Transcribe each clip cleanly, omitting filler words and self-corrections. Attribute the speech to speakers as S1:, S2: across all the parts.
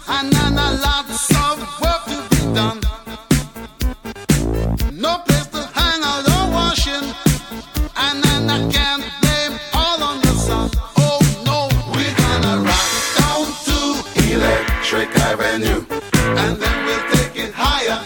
S1: and then lots of work to be done. No place to hang out or washing, and then I can't blame all on the sun. Oh no, we're gonna rock down to Electric Avenue, and then we'll take it higher.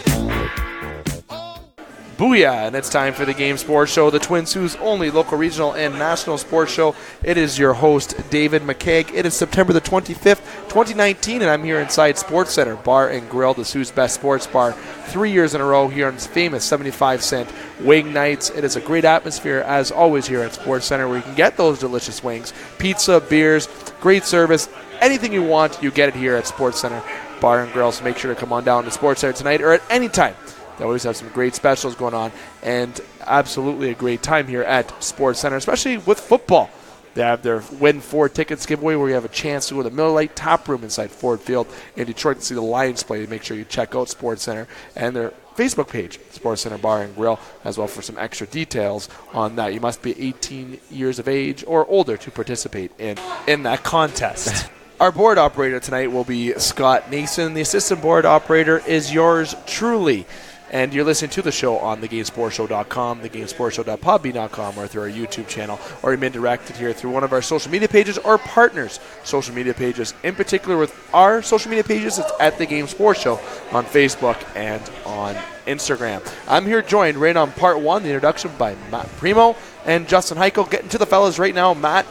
S2: Booyah! And it's time for the Game Sports Show, the Twin Sault's only local, regional, and national sports show. It is your host, David McCaig. It is September the 25th, 2019, and I'm here inside Sportscenter Bar and Grill, the Sault's best sports bar, 3 years in a row here on this famous 75-cent wing nights. It is a great atmosphere, as always, here at Sportscenter, where you can get those delicious wings, pizza, beers, great service, anything you want, you get it here at Sportscenter Bar and Grill. So make sure to come on down to Sportscenter tonight or at any time. They always have some great specials going on, and absolutely a great time here at Sportscenter, especially with football. They have their Win 4 tickets giveaway where you have a chance to go to the Miller Lite Tap Room inside Ford Field in Detroit to see the Lions play. Make sure you check out Sportscenter and their Facebook page, Sportscenter Bar and Grill, as well for some extra details on that. You must be 18 years of age or older to participate in that contest. Our board operator tonight will be Scott Nason. The assistant board operator is yours truly. And you're listening to the show on thegamesportshow.com, thegamesportshow.podbean.com, or through our YouTube channel, or you've been directed here through one of our social media pages or partners' social media pages. In particular, with our social media pages, it's at The Game Sports Show on Facebook and on Instagram. I'm here joined right on part one, the introduction by Matt Premo and Justin Hykel. Getting to the fellas right now. Matt,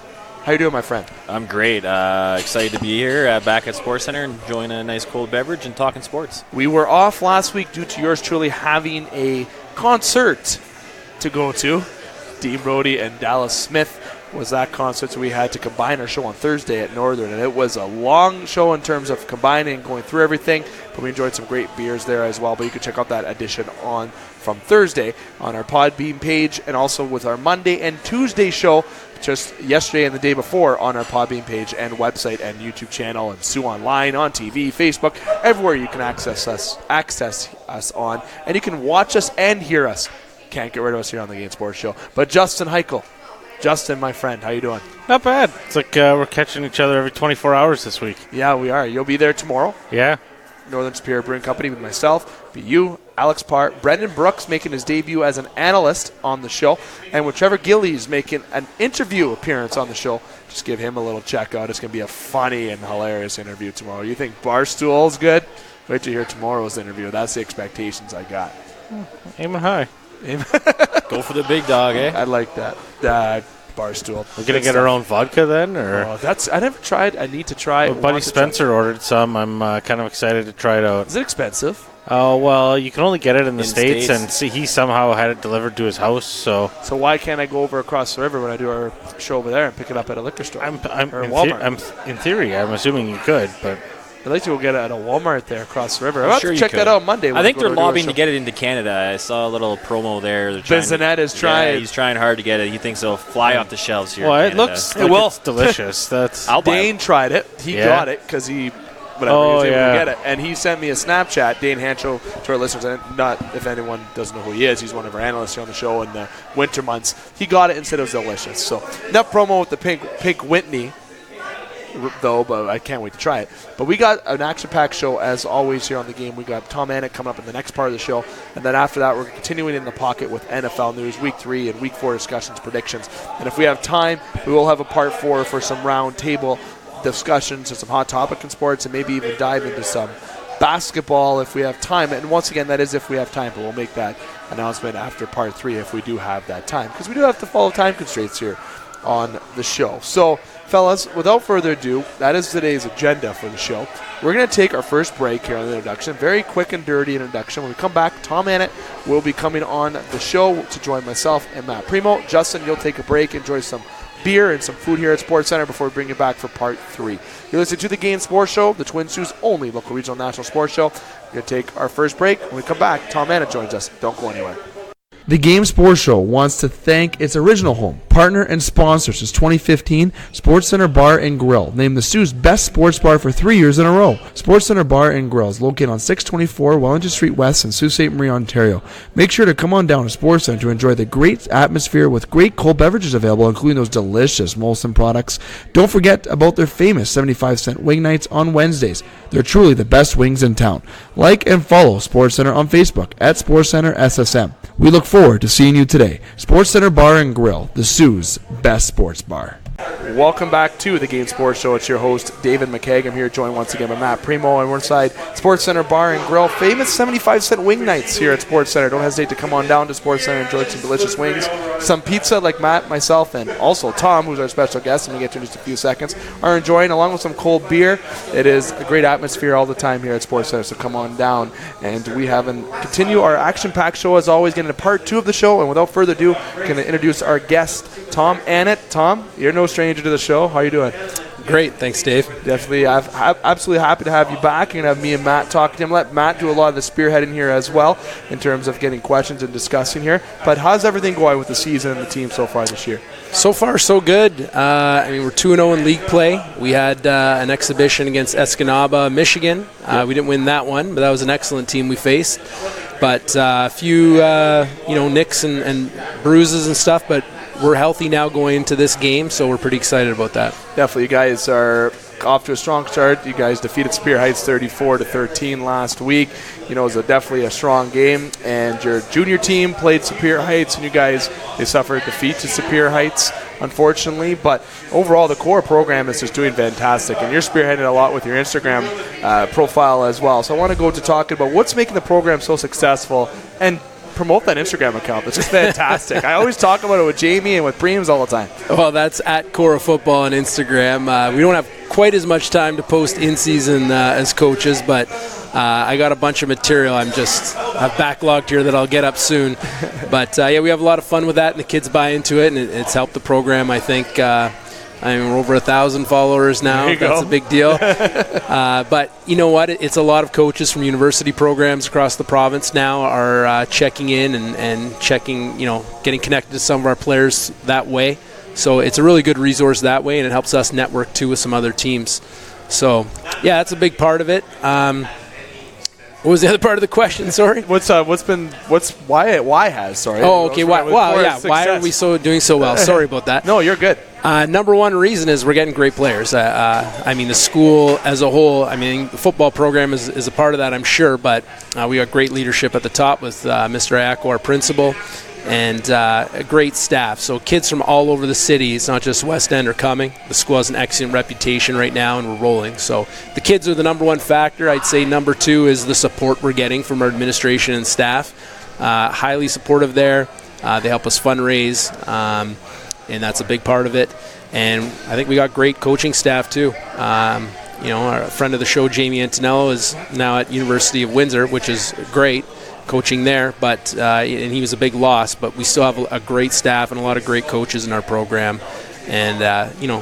S2: how you doing, my friend?
S3: I'm great. Excited to be here back at SportsCenter and enjoying a nice cold beverage and talking sports.
S2: We were off last week due to yours truly having a concert to go to. Dean Brody and Dallas Smith was that concert, so we had to combine our show on Thursday at Northern, and it was a long show in terms of combining and going through everything, but we enjoyed some great beers there as well. But you can check out that edition from Thursday on our Podbean page, and also with our Monday and Tuesday show just yesterday and the day before on our Podbean page and website and YouTube channel, and Sue Online, on TV, Facebook, everywhere you can access us on, and you can watch us and hear us. Can't get rid of us here on the Game Sports Show. But Justin Hykel. Justin, my friend, how you doing?
S4: Not bad. It's like we're catching each other every 24 hours this week.
S2: Yeah, we are. You'll be there tomorrow.
S4: Yeah.
S2: Northern Superior Brewing Company with myself, be you, Alex Parr, Brendan Brooks making his debut as an analyst on the show, and with Trevor Gillies making an interview appearance on the show. Just give him a little check out. It's going to be a funny and hilarious interview tomorrow. You think Barstool's good? Wait till you hear tomorrow's interview. That's the expectations I got.
S4: Aiming high.
S3: Go for the big dog, eh?
S2: I like that. Barstool.
S4: We're going to get our own vodka then? Or?
S2: I never tried. I need to try.
S4: Well, Buddy Spencer ordered some. I'm kind of excited to try it out.
S2: Is it expensive?
S4: Oh, well, you can only get it in the States, and see, he somehow had it delivered to his house. So
S2: why can't I go over across the river when I do our show over there and pick it up at a liquor store?
S4: or
S2: Walmart.
S4: In theory, I'm assuming you could, but
S2: I'd like to go get it at a Walmart there across the river. I'm sure to check that out Monday.
S3: I think they're lobbying to get it into Canada. I saw a little promo there.
S2: Annett is trying.
S3: Yeah, he's trying hard to get it. He thinks it'll fly off the shelves here.
S4: Well,
S3: in Canada.
S4: it's delicious.
S2: Dane tried it. He got it because he was able to get it. And he sent me a Snapchat, Dane Hancho, to our listeners. And not if anyone doesn't know who he is, he's one of our analysts here on the show in the winter months. He got it and said it was delicious. So enough promo with the pink Whitney, though, but I can't wait to try it. But we got an action-packed show, as always, here on the game. We got Tom Annett coming up in the next part of the show, and then after that, we're continuing in the pocket with NFL news, Week 3 and Week 4 discussions, predictions. And if we have time, we will have a Part 4 for some round table discussions and some hot topic in sports, and maybe even dive into some basketball if we have time. And once again, that is if we have time, but we'll make that announcement after Part 3 if we do have that time, because we do have to follow time constraints here on the show. So, fellas, without further ado, that is today's agenda for the show. We're going to take our first break here on the introduction. Very quick and dirty introduction. When we come back, Tom Annett will be coming on the show to join myself and Matt Premo. Justin, you'll take a break, enjoy some beer and some food here at SportsCenter before we bring you back for Part 3. You're listening to the Game Sports Show, the Twin Sault's only local, regional, national sports show. We're going to take our first break. When we come back, Tom Annett joins us. Don't go anywhere. The Game Sports Show wants to thank its original home, partner, and sponsor since 2015, Sportscenter Bar and Grill, named the Sioux's best sports bar for 3 years in a row. Sportscenter Bar and Grill is located on 624 Wellington Street West in Sault Ste. Marie, Ontario. Make sure to come on down to Sportscenter to enjoy the great atmosphere with great cold beverages available, including those delicious Molson products. Don't forget about their famous 75-cent wing nights on Wednesdays. They're truly the best wings in town. Like and follow SportsCenter on Facebook at SportsCenter SSM. We look forward to seeing you today. SportsCenter Bar and Grill, the Sioux's best sports bar. Welcome back to the Game Sports Show. It's your host, David McCaig. I'm here joined once again by Matt Premo, and we're inside SportsCenter Bar and Grill. Famous 75-cent wing nights here at SportsCenter. Don't hesitate to come on down to SportsCenter and enjoy some delicious wings, some pizza like Matt, myself, and also Tom, who's our special guest, and we get to in just a few seconds, are enjoying, along with some cold beer. It is a great atmosphere all the time here at SportsCenter, so come on down. And we continue our action-packed show, as always, getting into part 2 of the show. And without further ado, I'm going to introduce our guest, Tom Annett. Tom, you're no stranger to the show. How are you doing?
S5: Great, thanks, Dave.
S2: Definitely. I'm absolutely happy to have you back. You're going to have me and Matt talking to him. Let Matt do a lot of the spearheading here as well in terms of getting questions and discussing here. But how's everything going with the season and the team so far this year?
S5: So far, so good. We're 2-0 in league play. We had an exhibition against Escanaba, Michigan. We didn't win that one, but that was an excellent team we faced. But a few, nicks and bruises and stuff, but we're healthy now going into this game, so we're pretty excited about that.
S2: Definitely. You guys are off to a strong start. You guys defeated Spear Heights 34-13 last week. It was definitely a strong game. And your junior team played Superior Heights, and they suffered defeat to Superior Heights, unfortunately. But overall, the core program is just doing fantastic. And you're spearheading a lot with your Instagram profile as well. So I want to go to talking about what's making the program so successful and promote that Instagram account. It's just fantastic. I always talk about it with Jamie and with Preems all the time.
S5: Well, that's at Korah Football on Instagram. We don't have quite as much time to post in season as coaches, but I got a bunch of material I've backlogged here that I'll get up soon. But we have a lot of fun with that, and the kids buy into it, and it's helped the program, I think. We're over 1,000 followers now. That's a big deal. But you know what? It's a lot of coaches from university programs across the province now are checking in and checking, getting connected to some of our players that way. So it's a really good resource that way, and it helps us network too with some other teams. So that's a big part of it. What was the other part of the question? Sorry.
S2: Why has? Sorry.
S5: Oh, okay. Why are we doing so well? Sorry about that.
S2: No, you're good.
S5: Number one reason is we're getting great players. The school as a whole, the football program is a part of that, I'm sure, but we got great leadership at the top with Mr. Hykel, our principal, and a great staff. So kids from all over the city, it's not just West End, are coming. The school has an excellent reputation right now, and we're rolling. So the kids are the number one factor. I'd say number two is the support we're getting from our administration and staff. Highly supportive there. They help us fundraise, and that's a big part of it. And I think we got great coaching staff too. Our friend of the show, Jamie Antonello, is now at University of Windsor, which is great, coaching there. But and he was a big loss, but we still have a great staff and a lot of great coaches in our program. And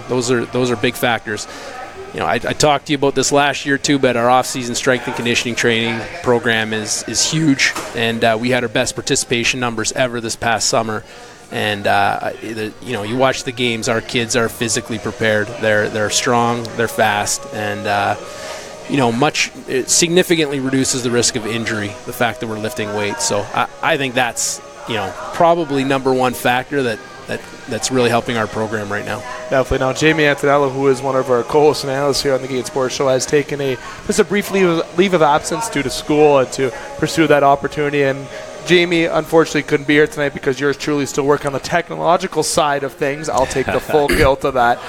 S5: those are big factors. I talked to you about this last year too, but our off-season strength and conditioning training program is huge, and we had our best participation numbers ever this past summer. And you watch the games, our kids are physically prepared. They're strong, they're fast, and it significantly reduces the risk of injury, the fact that we're lifting weights. So I think that's probably number one factor that's really helping our program right now.
S2: Definitely. Now, Jamie Antonello, who is one of our co-hosts and analysts here on the Game Sports Show, has taken just a brief leave of absence due to school and to pursue that opportunity. And Jamie, unfortunately, couldn't be here tonight because yours truly still working on the technological side of things. I'll take the full guilt of that.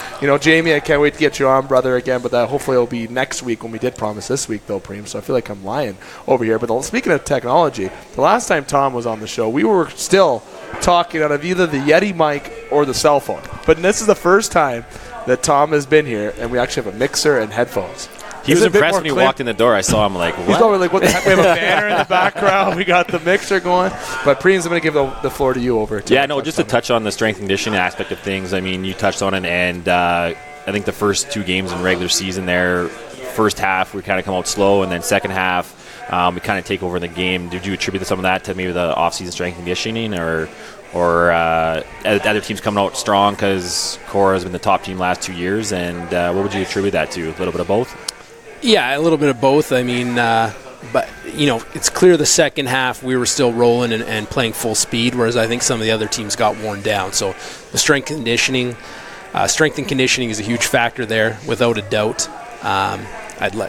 S2: Jamie, I can't wait to get you on, brother, again, but hopefully it'll be next week when we did promise this week, though, Preem, so I feel like I'm lying over here. But speaking of technology, the last time Tom was on the show, we were still talking out of either the Yeti mic or the cell phone. But this is the first time that Tom has been here, and we actually have a mixer and headphones.
S3: He was impressed when he walked in the door. I saw him like, what?
S2: He's probably like, what the heck? We have a banner in the background. We got the mixer going. But Preems, I'm going to give the floor to you over.
S3: Just to touch on the strength and conditioning aspect of things. You touched on it, and I think the first two games in regular season there, first half we kind of come out slow, and then second half we kind of take over the game. Did you attribute some of that to maybe the off-season strength and conditioning, or other teams coming out strong because Korah has been the top team last 2 years? And what would you attribute that to? A little bit of both?
S5: Yeah, a little bit of both. I mean, but, it's clear the second half we were still rolling and playing full speed, whereas I think some of the other teams got worn down. So the strength and conditioning is a huge factor there, without a doubt.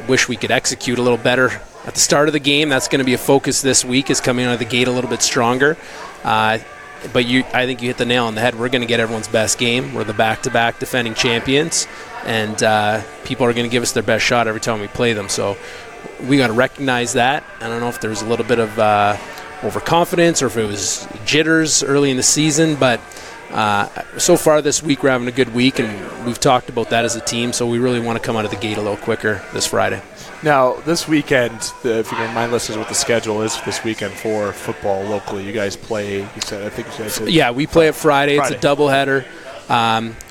S5: Wish we could execute a little better at the start of the game. That's going to be a focus this week, is coming out of the gate a little bit stronger. But I think you hit the nail on the head. We're going to get everyone's best game. We're the back-to-back defending champions, and people are going to give us their best shot every time we play them. So we got to recognize that. I don't know if there's a little bit of overconfidence or if it was jitters early in the season, but so far this week we're having a good week, and we've talked about that as a team, so we really want to come out of the gate a little quicker this Friday.
S2: Now, this weekend, if you can remind listeners what the schedule is this weekend for football locally. You guys play, you said.
S5: Yeah, we play it Friday. It's a doubleheader.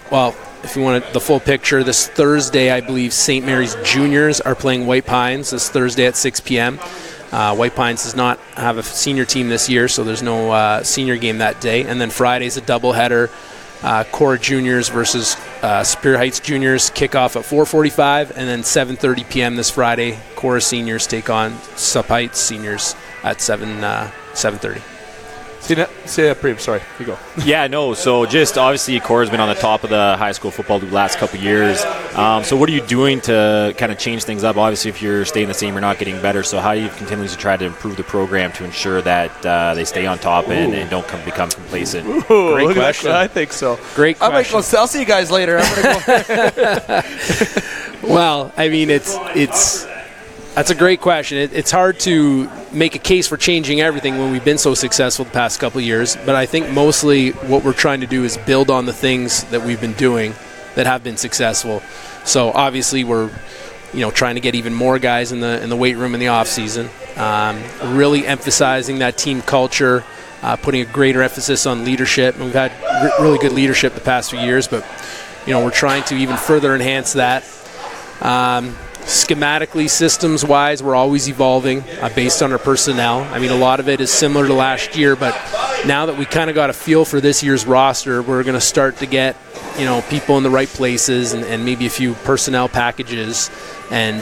S5: Well, if you want the full picture, this Thursday, I believe St. Mary's Juniors are playing White Pines this Thursday at 6 p.m. White Pines does not have a senior team this year, so there's no senior game that day. And then Friday's a doubleheader. Korah Juniors versus Superior Heights Juniors kick off at 4:45, and then 7:30 p.m. this Friday, Korah Seniors take on Sup Heights Seniors at 7:30.
S2: Sorry, you go.
S3: Yeah, no, so just obviously Korah's been on the top of the high school football the last couple of years. So what are you doing to kind of change things up? Obviously, if you're staying the same, you're not getting better. So how do you continue to try to improve the program to ensure that they stay on top and don't become complacent?
S2: Great question. I think so.
S5: Great question.
S2: I'll see you guys later. I'm going to go.
S5: Well, I mean, that's a great question. It's hard to make a case for changing everything when we've been so successful the past couple of years, but I think mostly what we're trying to do is build on the things that we've been doing that have been successful. So obviously we're trying to get even more guys in the weight room in the off season, really emphasizing that team culture, putting a greater emphasis on leadership. And we've had really good leadership the past few years, but we're trying to even further enhance that. Schematically, systems-wise, we're always evolving based on our personnel. I mean, a lot of it is similar to last year, but now that we kind of got a feel for this year's roster, we're going to start to get, people in the right places and maybe a few personnel packages and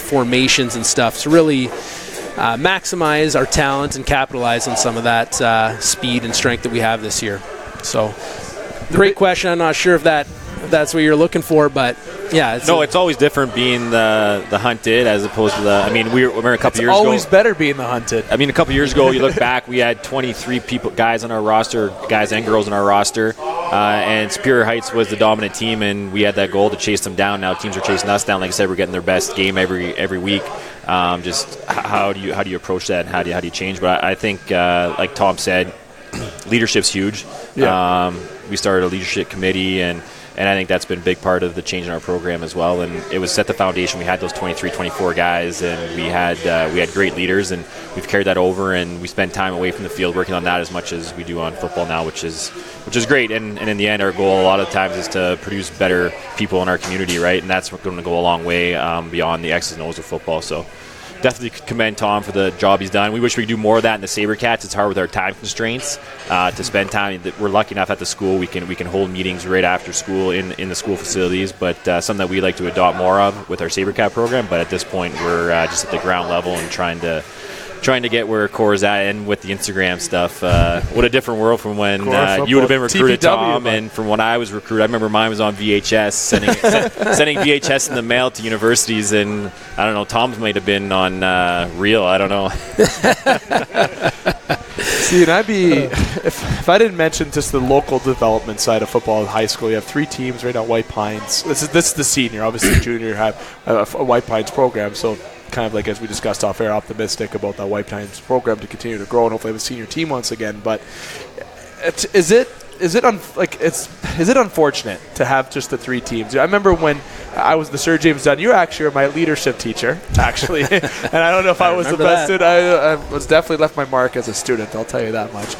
S5: formations and stuff to really maximize our talent and capitalize on some of that speed and strength that we have this year. So, great question. I'm not sure if that's what you're looking for, but yeah.
S3: It's always different being the hunted as opposed to the. I mean, we were a couple years ago.
S2: It's always better being the hunted.
S3: I mean, a couple years ago, you look back, we had 23 guys on our roster, guys and girls on our roster, and Superior Heights was the dominant team, and we had that goal to chase them down. Now teams are chasing us down. Like I said, we're getting their best game every week. Just how do you approach that, and how do you change? But I think, like Tom said, leadership's huge. Yeah. We started a leadership committee, and I think that's been a big part of the change in our program as well. And it was set the foundation. We had those 23, 24 guys, and we had great leaders, and we've carried that over. And we spend time away from the field working on that as much as we do on football now, which is great. And in the end, our goal a lot of times is to produce better people in our community, right? And that's going to go a long way beyond the X's and O's of football. So definitely commend Tom for the job he's done. We wish we could do more of that in the SaberCats. It's hard with our time constraints to spend time. We're lucky enough at the school we can hold meetings right after school in the school facilities, but something that we like to adopt more of with our SaberCat program. But at this point, we're just at the ground level and trying to get where Korah's at, and with the Instagram stuff. What a different world from when you would have been recruited, Tom, and from when I was recruited. I remember mine was on VHS, sending VHS in the mail to universities, and I don't know, Tom's might have been on reel. I don't know.
S2: See, and I'd be, if I didn't mention just the local development side of football in high school, you have 3 teams right now, White Pines. This is the senior. Obviously, junior have a White Pines program, so kind of like as we discussed off air, optimistic about that White Pines program to continue to grow and hopefully have a senior team once again. But is it unfortunate to have just the 3 teams? I remember when I was the Sir James Dunn, you actually were my leadership teacher, actually. And I don't know if I was the best student. I was definitely left my mark as a student, I'll tell you that much.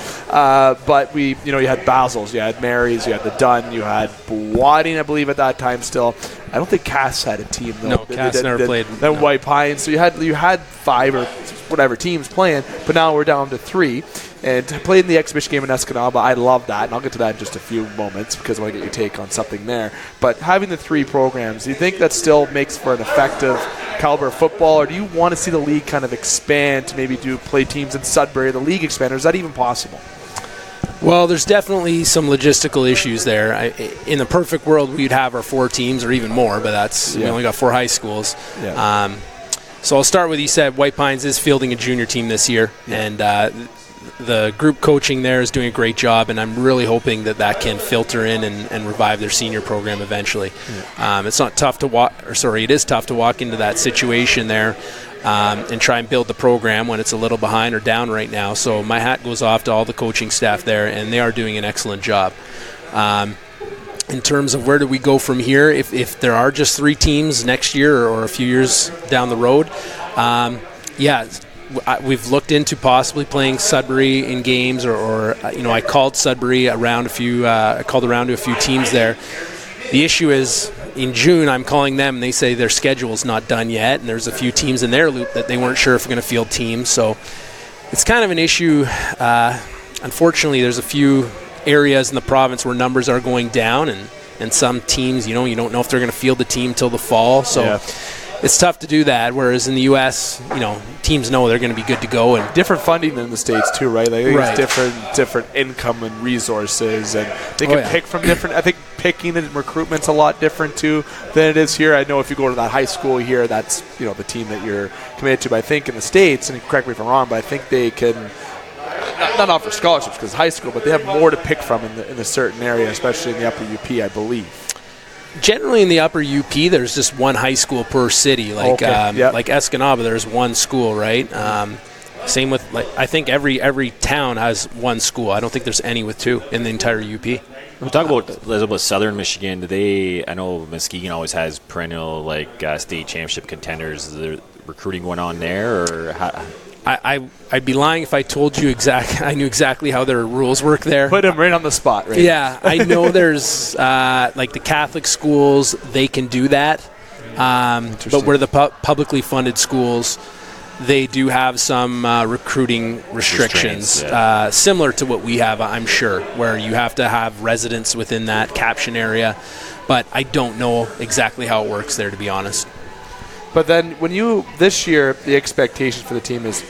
S2: But you had Basil's, you had Mary's, you had the Dunn, you had Wadding, I believe, at that time still. I don't think Cass had a team, though.
S5: No, Cass never played.
S2: Then White Pines. So you had 5 or whatever teams playing, but now we're down to 3. And played in the exhibition game in Escanaba, I love that, and I'll get to that in just a few moments because I want to get your take on something there. But having the 3 programs, do you think that still makes for an effective caliber of football, or do you want to see the league kind of expand to maybe play teams in Sudbury, the league expand, or is that even possible?
S5: Well, there's definitely some logistical issues there. In the perfect world, we'd have our 4 teams or even more, but we only got 4 high schools. Yeah. So I'll start with, you said White Pines is fielding a junior team this year, and the group coaching there is doing a great job, and I'm really hoping that can filter in and revive their senior program eventually. It's not tough to it is tough to walk into that situation there and try and build the program when it's a little behind or down right now. So my hat goes off to all the coaching staff there, and they are doing an excellent job. In terms of where do we go from here, if there are just 3 teams next year or a few years down the road, we've looked into possibly playing Sudbury in games, or I called Sudbury around I called around to a few teams there. The issue is in June I'm calling them and they say their schedule's not done yet, and there's a few teams in their loop that they weren't sure if we're going to field teams. So it's kind of an issue. Unfortunately, there's a few areas in the province where numbers are going down, and some teams, you don't know if they're going to field the team till the fall. So it's tough to do that, whereas in the U.S., teams know they're going to be good to go. And
S2: different funding in the States too, right? Like, it's different income and resources, and they can pick from different. I think picking and recruitment's a lot different too than it is here. I know if you go to that high school here, that's the team that you're committed to. But I think in the States, and correct me if I'm wrong, but I think they can not offer scholarships because high school, but they have more to pick from in a certain area, especially in the upper UP, I believe.
S5: Generally in the upper UP, there's just one high school per city. Like Escanaba, there's one school, right? Same with, I think every town has one school. I don't think there's any with 2 in the entire UP.
S3: We talk about Southern Michigan. I know Muskegon always has perennial state championship contenders. Is there recruiting going on there, or how?
S5: I'd be lying if I told you I knew exactly how their rules work there.
S2: Put them right on the spot, right?
S5: Yeah, I know there's the Catholic schools, they can do that. But where the publicly funded schools, they do have some recruiting restrictions, similar to what we have, I'm sure, where you have to have residents within that caption area. But I don't know exactly how it works there, to be honest.
S2: But then this year, the expectation for the team is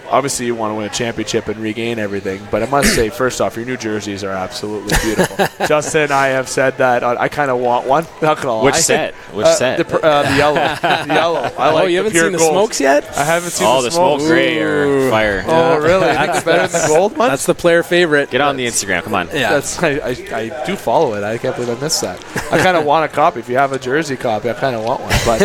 S2: obviously you want to win a championship and regain everything. But I must say, first off, your new jerseys are absolutely beautiful. Justin and I have said that I kind of want one. Not gonna lie.
S3: Which set?
S2: The yellow. The yellow. I like
S5: you haven't
S2: seen
S5: the
S2: gold.
S5: Smokes yet?
S2: I haven't seen the smokes.
S3: Smoke gray or fire.
S2: Oh, really? I think it's better than the gold one?
S5: That's the player favorite.
S3: Get on the Instagram. Come on.
S5: Yeah.
S2: I do follow it. I can't believe I missed that. I kind of want a copy. If you have a jersey copy, I kind of want one. But,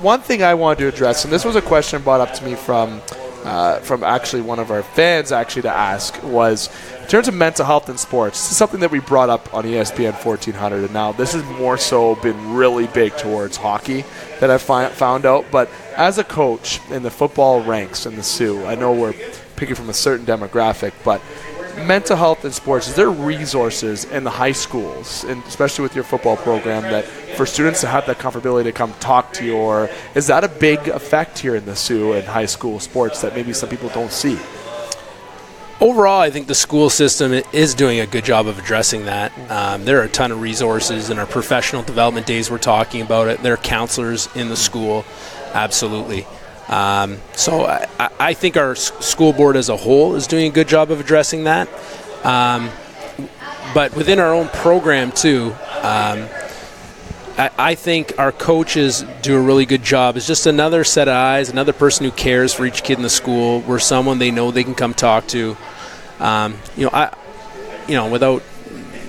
S2: one thing I wanted to address, and this was a question brought up to me from actually one of our fans to ask, was in terms of mental health in sports. This is something that we brought up on ESPN 1400, and now this has more so been really big towards hockey that I've found out. But as a coach in the football ranks in the Sioux, I know we're picking from a certain demographic, but mental health in sports, is there resources in the high schools, and especially with your football program, that for students to have that comfortability to come talk to you, or is that a big effect here in the Sioux and high school sports that maybe some people don't see?
S5: Overall, I think the school system is doing a good job of addressing that. There are a ton of resources in our professional development days. We're talking about it. There are counselors in the school, absolutely. So I think our school board as a whole is doing a good job of addressing that. But within our own program too, I think our coaches do a really good job. It's just another set of eyes, another person who cares for each kid in the school. We're someone they know they can come talk to. Without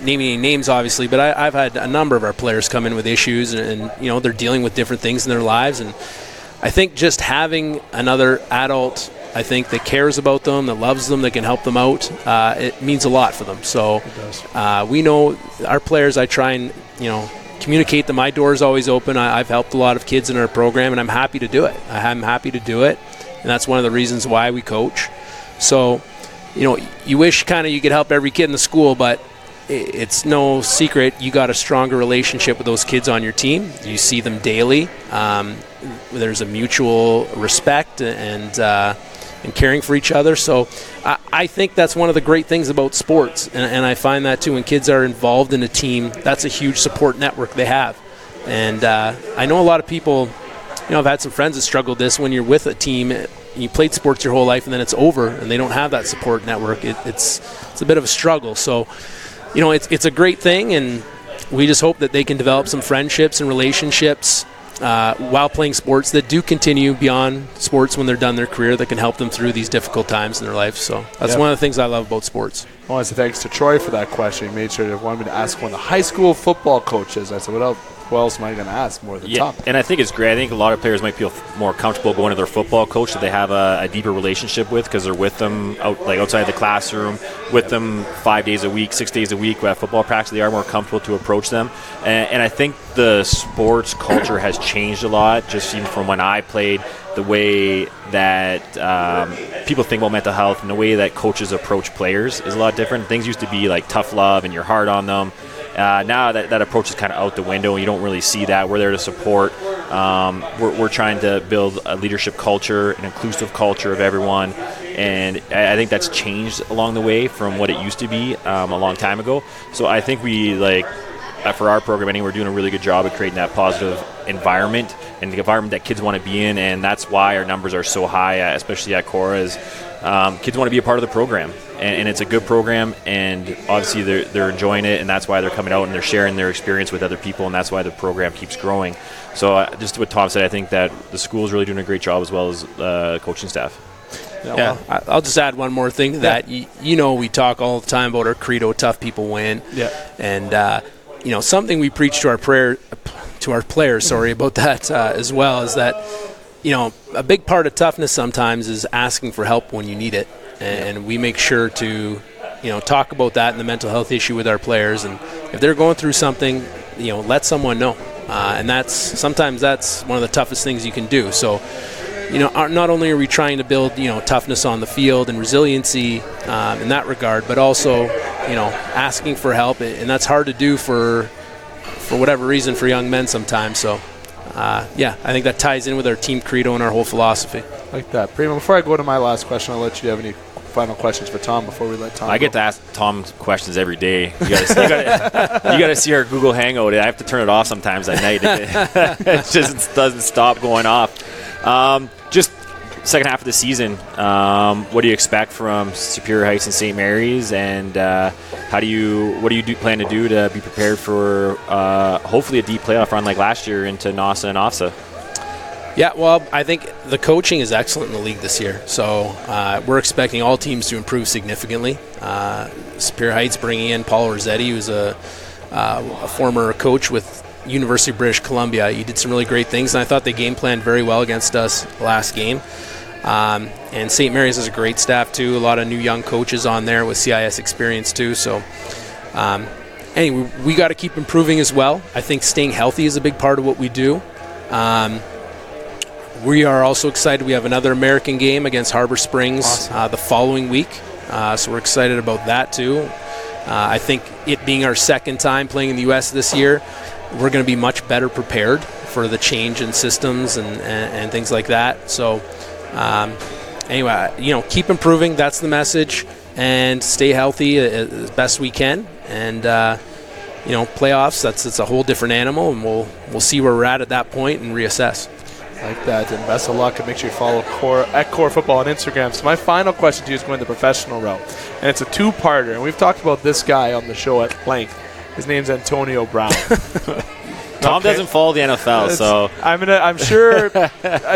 S5: naming any names, obviously, but I've had a number of our players come in with issues, and they're dealing with different things in their lives, and I think just having another adult, I think, that cares about them, that loves them, that can help them out, it means a lot for them. So we know our players, I try and, communicate that my door is always open. I've helped a lot of kids in our program, and I'm happy to do it. I'm happy to do it, and that's one of the reasons why we coach. So, you wish you could help every kid in the school, but it's no secret you got a stronger relationship with those kids on your team. You see them daily. there's a mutual respect and caring for each other. So I think that's one of the great things about sports, and I find that too when kids are involved in a team. That's a huge support network they have. And I know a lot of people, I've had some friends that struggle this when you're with a team. You played sports your whole life and then it's over and they don't have that support network. It's a bit of a struggle. So, it's a great thing, and we just hope that they can develop some friendships and relationships while playing sports that do continue beyond sports when they're done their career, that can help them through these difficult times in their life. So that's one of the things I love about sports.
S2: I want to say thanks to Troy for that question. He made sure to want me to ask one of the high school football coaches. I said, what else am I going to ask more than Tom?
S3: And I think it's great. I think a lot of players might feel more comfortable going to their football coach that they have a deeper relationship with, because they're with them outside the classroom, with them 5 days a week, 6 days a week at football practice. They are more comfortable to approach them. And I think the sports culture has changed a lot, just even from when I played. The way that people think about mental health and the way that coaches approach players is a lot different. Things used to be like tough love and you're hard on them. Now that approach is kind of out the window, and you don't really see that. We're there to support. We're trying to build a leadership culture, an inclusive culture of everyone, and I think that's changed along the way from what it used to be a long time ago. So I think for our program, we're doing a really good job of creating that positive environment and the environment that kids want to be in, and that's why our numbers are so high, especially at Korah, is kids want to be a part of the program, and it's a good program, and obviously they're enjoying it, and that's why they're coming out and they're sharing their experience with other people, and that's why the program keeps growing. So just what Tom said, I think that the school is really doing a great job, as well as coaching staff.
S5: Yeah, I'll just add one more thing to that. We talk all the time about our credo, tough people win. Yeah. And something we preach to our players, about that as well, is that a big part of toughness sometimes is asking for help when you need it, and we make sure to talk about that and the mental health issue with our players, and if they're going through something, let someone know, and sometimes that's one of the toughest things you can do. So not only are we trying to build toughness on the field and resiliency in that regard, but also asking for help, and that's hard to do for whatever reason for young men sometimes. So I think that ties in with our team credo and our whole philosophy.
S2: Like that. Premo, before I go to my last question, I'll let you have any final questions for Tom before we let Tom
S3: I get to ask Tom questions every day. You got to see our Google Hangout. I have to turn it off sometimes at night. It just doesn't stop going off. Just second half of the season, what do you expect from Superior Heights and St. Mary's, and what do you plan to do to be prepared for hopefully a deep playoff run like last year into NASA and OFSA?
S5: Yeah, well, I think the coaching is excellent in the league this year. So we're expecting all teams to improve significantly. Superior Heights bringing in Paul Rossetti, who's a former coach with University of British Columbia. He did some really great things, and I thought they game planned very well against us last game. And St. Mary's has a great staff too. A lot of new young coaches on there with CIS experience too. So anyway, we got to keep improving as well. I think staying healthy is a big part of what we do. We are also excited. We have another American game against Harbor Springs the following week. So we're excited about that too. I think it being our second time playing in the U.S. this year, we're going to be much better prepared for the change in systems and things like that. So anyway, keep improving. That's the message, and stay healthy as best we can. And playoffs, that's a whole different animal, and we'll see where we're at that point and reassess.
S2: Like that, and best of luck, and make sure you follow Korah Football on Instagram. So my final question to you is going the professional route, and it's a two-parter, and we've talked about this guy on the show at length. His name's Antonio Brown.
S3: Tom doesn't follow the NFL, so
S2: I'm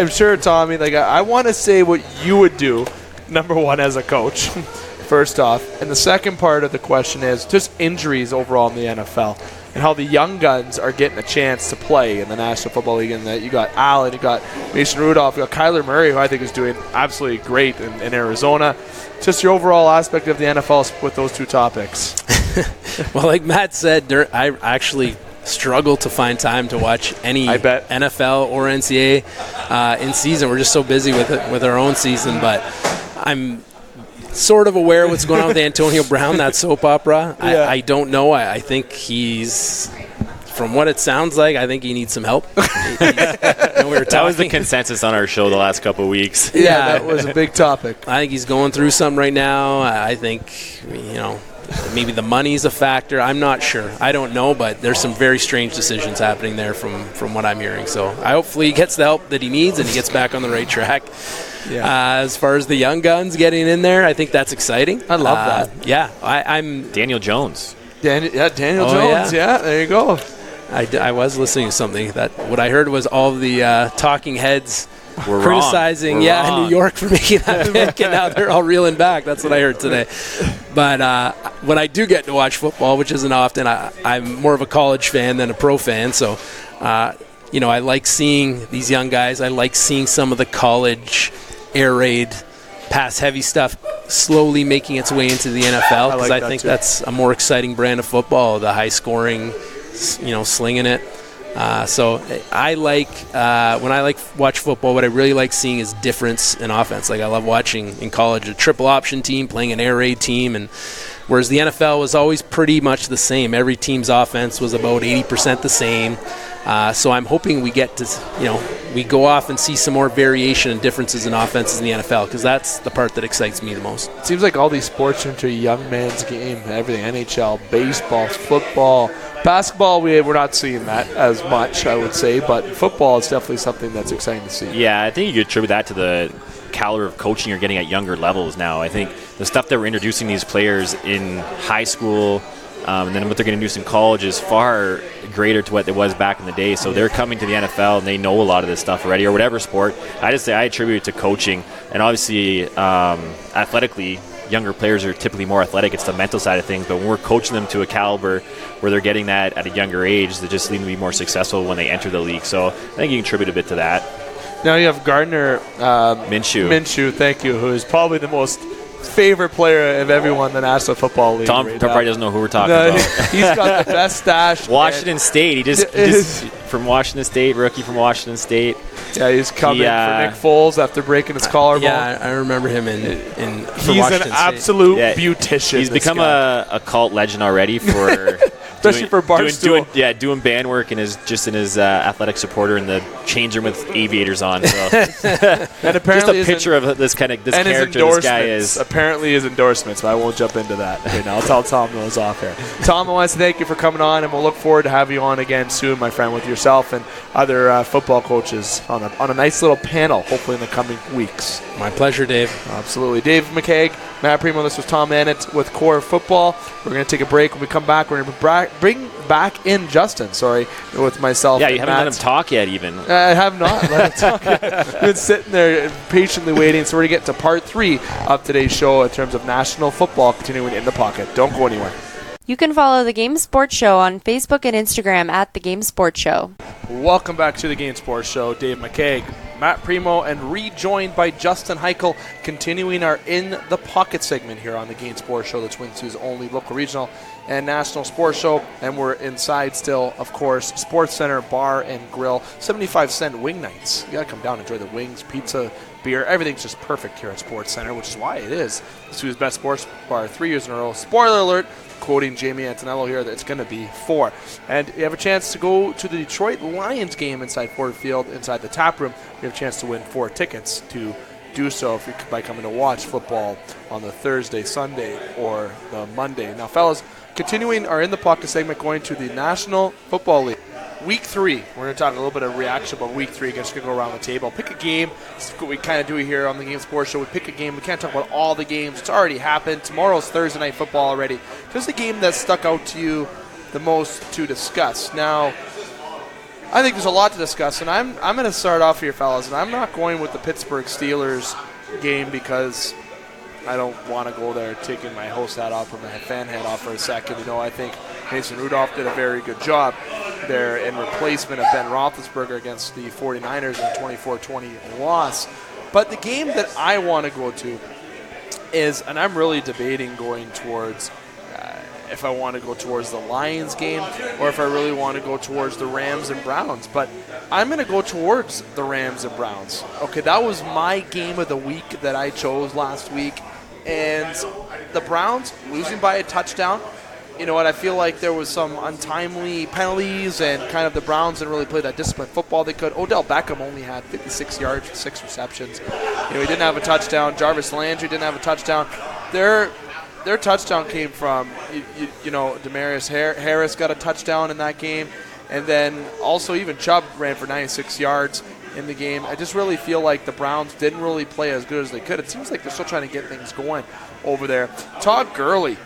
S2: sure, Tommy. I want to say what you would do, number one, as a coach, first off, and the second part of the question is just injuries overall in the NFL and how the young guns are getting a chance to play in the National Football League. And that you got Allen, you got Mason Rudolph, you got Kyler Murray, who I think is doing absolutely great in Arizona. Just your overall aspect of the NFL with those two topics.
S5: Well, like Matt said, I actually struggle to find time to watch any NFL or NCAA in season. We're just so busy with our own season, but I'm sort of aware of what's going on with Antonio Brown, that soap opera. Yeah. I don't know. I think he's from what it sounds like, I think he needs some help.
S3: That was the consensus on our show the last couple of weeks.
S2: Yeah, that was a big topic.
S5: I think he's going through something right now. I think, maybe the money's a factor. I'm not sure. I don't know, but there's some very strange decisions happening there from what I'm hearing. So hopefully he gets the help that he needs and he gets back on the right track. Yeah. As far as the young guns getting in there, I think that's exciting.
S2: I love that.
S5: Yeah, I'm
S3: Daniel Jones.
S2: Daniel Jones. Yeah, there you go.
S5: I was listening to something that what I heard was all the talking heads
S3: were
S5: criticizing
S3: wrong.
S5: New York for making that pick, and now they're all reeling back. That's what I heard today. But when I do get to watch football, which isn't often, I'm more of a college fan than a pro fan. So, I like seeing these young guys. I like seeing some of the college air raid, pass-heavy stuff slowly making its way into the NFL, because I think that's a more exciting brand of football, the high-scoring, slinging it. So I like when I watch football, what I really like seeing is difference in offense. Like I love watching in college a triple option team playing an air raid team, and whereas the NFL was always pretty much the same. Every team's offense was about 80% the same. So I'm hoping we get to, we go off and see some more variation and differences in offenses in the NFL, because that's the part that excites me the most.
S2: It seems like all these sports are into a young man's game. Everything, NHL, baseball, football, basketball, we're not seeing that as much, I would say, but football is definitely something that's exciting to see.
S3: Yeah, I think you could attribute that to the caliber of coaching you're getting at younger levels now. I think the stuff that we're introducing these players in high school and then what they're going to do in college is far greater to what it was back in the day. So they're coming to the NFL and they know a lot of this stuff already, or whatever sport. I just say I attribute it to coaching, and obviously athletically, younger players are typically more athletic. It's the mental side of things, but when we're coaching them to a caliber where they're getting that at a younger age, they just seem to be more successful when they enter the league. So I think you can attribute a bit to that.
S2: Now you have Gardner
S3: Minshew,
S2: thank you, who is probably the most favorite player of everyone in the National Football League.
S3: Tom probably doesn't know who we're talking about.
S2: He's got the best stash.
S3: Washington State. He just from Washington State, rookie from Washington State.
S2: Yeah, he's coming for Nick Foles after breaking his collarbone.
S5: Yeah, I remember him in for
S2: he's
S5: Washington
S2: an absolute beautician.
S3: He's become a cult legend already for
S2: especially for Barstool.
S3: Doing band work in his athletic supporter in the change room with aviators on. So.
S2: And apparently
S3: just a picture of this character this guy is.
S2: Apparently his endorsements, but I won't jump into that right now. I'll tell Tom those off here. Tom, I want to thank you for coming on, and we'll look forward to having you on again soon, my friend, with yourself and other football coaches on a nice little panel, hopefully in the coming weeks.
S5: My pleasure, Dave.
S2: Absolutely. Dave McCaig, Matt Premo, this was Tom Annett with Korah Football. We're going to take a break. When we come back, we're going to bring back in Justin, with myself.
S3: Yeah, you haven't let him talk yet even.
S2: I have not let him talk yet. We've been sitting there patiently waiting, so we're going to get to part 3 of today's show in terms of national football continuing in the pocket. Don't go anywhere.
S6: You can follow The Game Sports Show on Facebook and Instagram at The Game Sports Show.
S2: Welcome back to The Game Sports Show. Dave McCaig, Matt Premo, and rejoined by Justin Hykel, continuing our In the Pocket segment here on The Game Sports Show, the Twin Cities' only local, regional, and national sports show. And we're inside still, of course, Sportscenter Bar and Grill, 75-cent wing nights. You got to come down and enjoy the wings, pizza, beer. Everything's just perfect here at Sportscenter, which is why it is the city's best sports bar 3 years in a row. Spoiler alert, quoting Jamie Antonello here, that it's going to be 4. And you have a chance to go to the Detroit Lions game inside Ford Field, inside the tap room. You have a chance to win 4 tickets to do so by coming to watch football on the Thursday, Sunday, or the Monday. Now, fellas, continuing our In the Pocket segment, going to the National Football League. Week 3, we're going to talk a little bit of reaction about Week 3. Just going to go around the table. Pick a game. This is what we kind of do here on the Game Sports Show. We pick a game. We can't talk about all the games. It's already happened. Tomorrow's Thursday Night Football already. Just a game that stuck out to you the most to discuss. Now, I think there's a lot to discuss, and I'm going to start off here, fellas, and I'm not going with the Pittsburgh Steelers game because I don't want to go there taking my host hat off or my fan hat off for a second. I think Mason Rudolph did a very good job there in replacement of Ben Roethlisberger against the 49ers in a 24-20 loss. But the game that I want to go to is, and I'm really debating going towards if I want to go towards the Lions game or if I really want to go towards the Rams and Browns. But I'm going to go towards the Rams and Browns. Okay, that was my game of the week that I chose last week. And the Browns losing by a touchdown you know what, I feel like there was some untimely penalties and kind of the Browns didn't really play that disciplined football they could. Odell Beckham only had 56 yards with 6 receptions. You know, he didn't have a touchdown. Jarvis Landry didn't have a touchdown. Their touchdown came from, you know, Demarius Harris got a touchdown in that game. And then also even Chubb ran for 96 yards in the game. I just really feel like the Browns didn't really play as good as they could. It seems like they're still trying to get things going over there. Todd Gurley,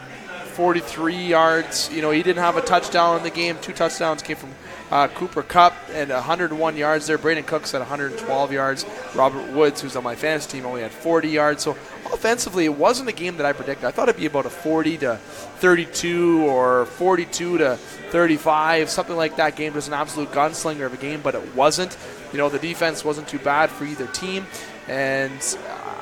S2: 43 yards. You know, he didn't have a touchdown in the game. 2 touchdowns came from Cooper Kupp and 101 yards there. Brandon Cooks had 112 yards. Robert Woods, who's on my fantasy team, only had 40 yards. So offensively, it wasn't a game that I predicted. I thought it'd be about a 40-32 or 42-35, something like that game. It was an absolute gunslinger of a game, but it wasn't. You know, the defense wasn't too bad for either team. And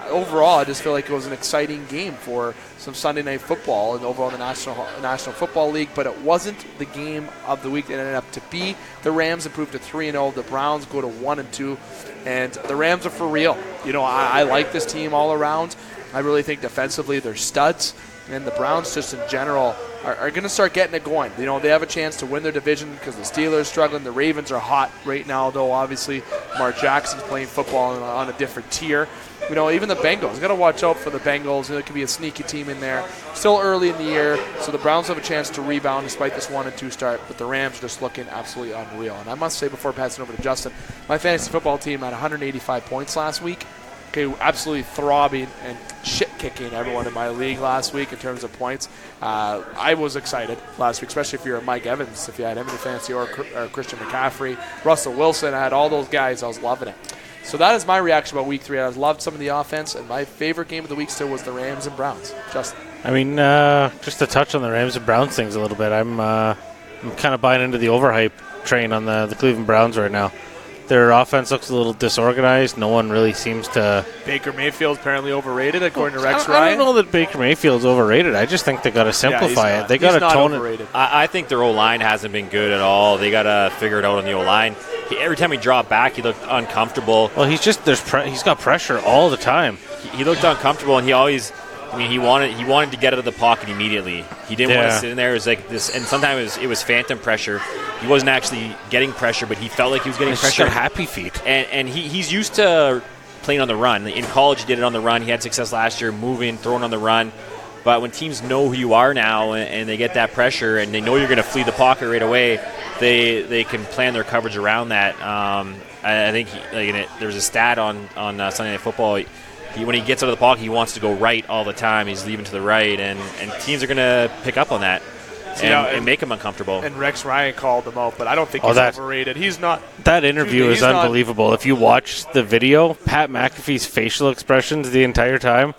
S2: overall, I just feel like it was an exciting game for some Sunday Night Football and overall the National Football League, but it wasn't the game of the week that ended up to be. The Rams improved to 3-0. The Browns go to 1-2, and the Rams are for real. You know, I like this team all around. I really think defensively they're studs, and the Browns just in general are going to start getting it going. You know, they have a chance to win their division because the Steelers are struggling. The Ravens are hot right now, though. Obviously, Mark Jackson's playing football on a different tier. You know, even the Bengals. Got to watch out for the Bengals. There could be a sneaky team in there. Still early in the year, so the Browns have a chance to rebound despite this 1-2 start, but the Rams are just looking absolutely unreal. And I must say, before passing over to Justin, my fantasy football team had 185 points last week. Okay, absolutely throbbing and shit-kicking everyone in my league last week in terms of points. I was excited last week, especially if you're a Mike Evans, if you had him in your fantasy, or Christian McCaffrey, Russell Wilson. I had all those guys. I was loving it. So that is my reaction about Week 3. I loved some of the offense, and my favorite game of the week still was the Rams and Browns. Justin?
S4: I mean, just to touch on the Rams and Browns things a little bit, I'm kind of buying into the overhype train on the Cleveland Browns right now. Their offense looks a little disorganized. No one really seems to...
S2: Baker Mayfield's apparently overrated, according to Rex Ryan.
S4: I don't know that Baker Mayfield's overrated. I just think they got to simplify it. They got to tone it.
S3: I think their O-line hasn't been good at all. They got to figure it out on the O-line. Every time he dropped back, he looked uncomfortable.
S4: Well, he's got pressure all the time.
S3: He looked uncomfortable, and he always... I mean, he wanted to get out of the pocket immediately. He didn't want to sit in there. It was like this, and sometimes it was phantom pressure. He wasn't actually getting pressure, but he felt like he was getting pressure.
S4: Just got happy feet.
S3: And he's used to playing on the run. In college, he did it on the run. He had success last year, moving, throwing on the run. But when teams know who you are now and they get that pressure and they know you're going to flee the pocket right away, they can plan their coverage around that. I think there's a stat on Sunday Night Football. When he gets out of the pocket, he wants to go right all the time. He's leaving to the right, and teams are going to pick up on that and make him uncomfortable.
S2: And Rex Ryan called him out, but I don't think he's overrated. He's not.
S4: That interview is unbelievable. If you watch the video, Pat McAfee's facial expressions the entire time,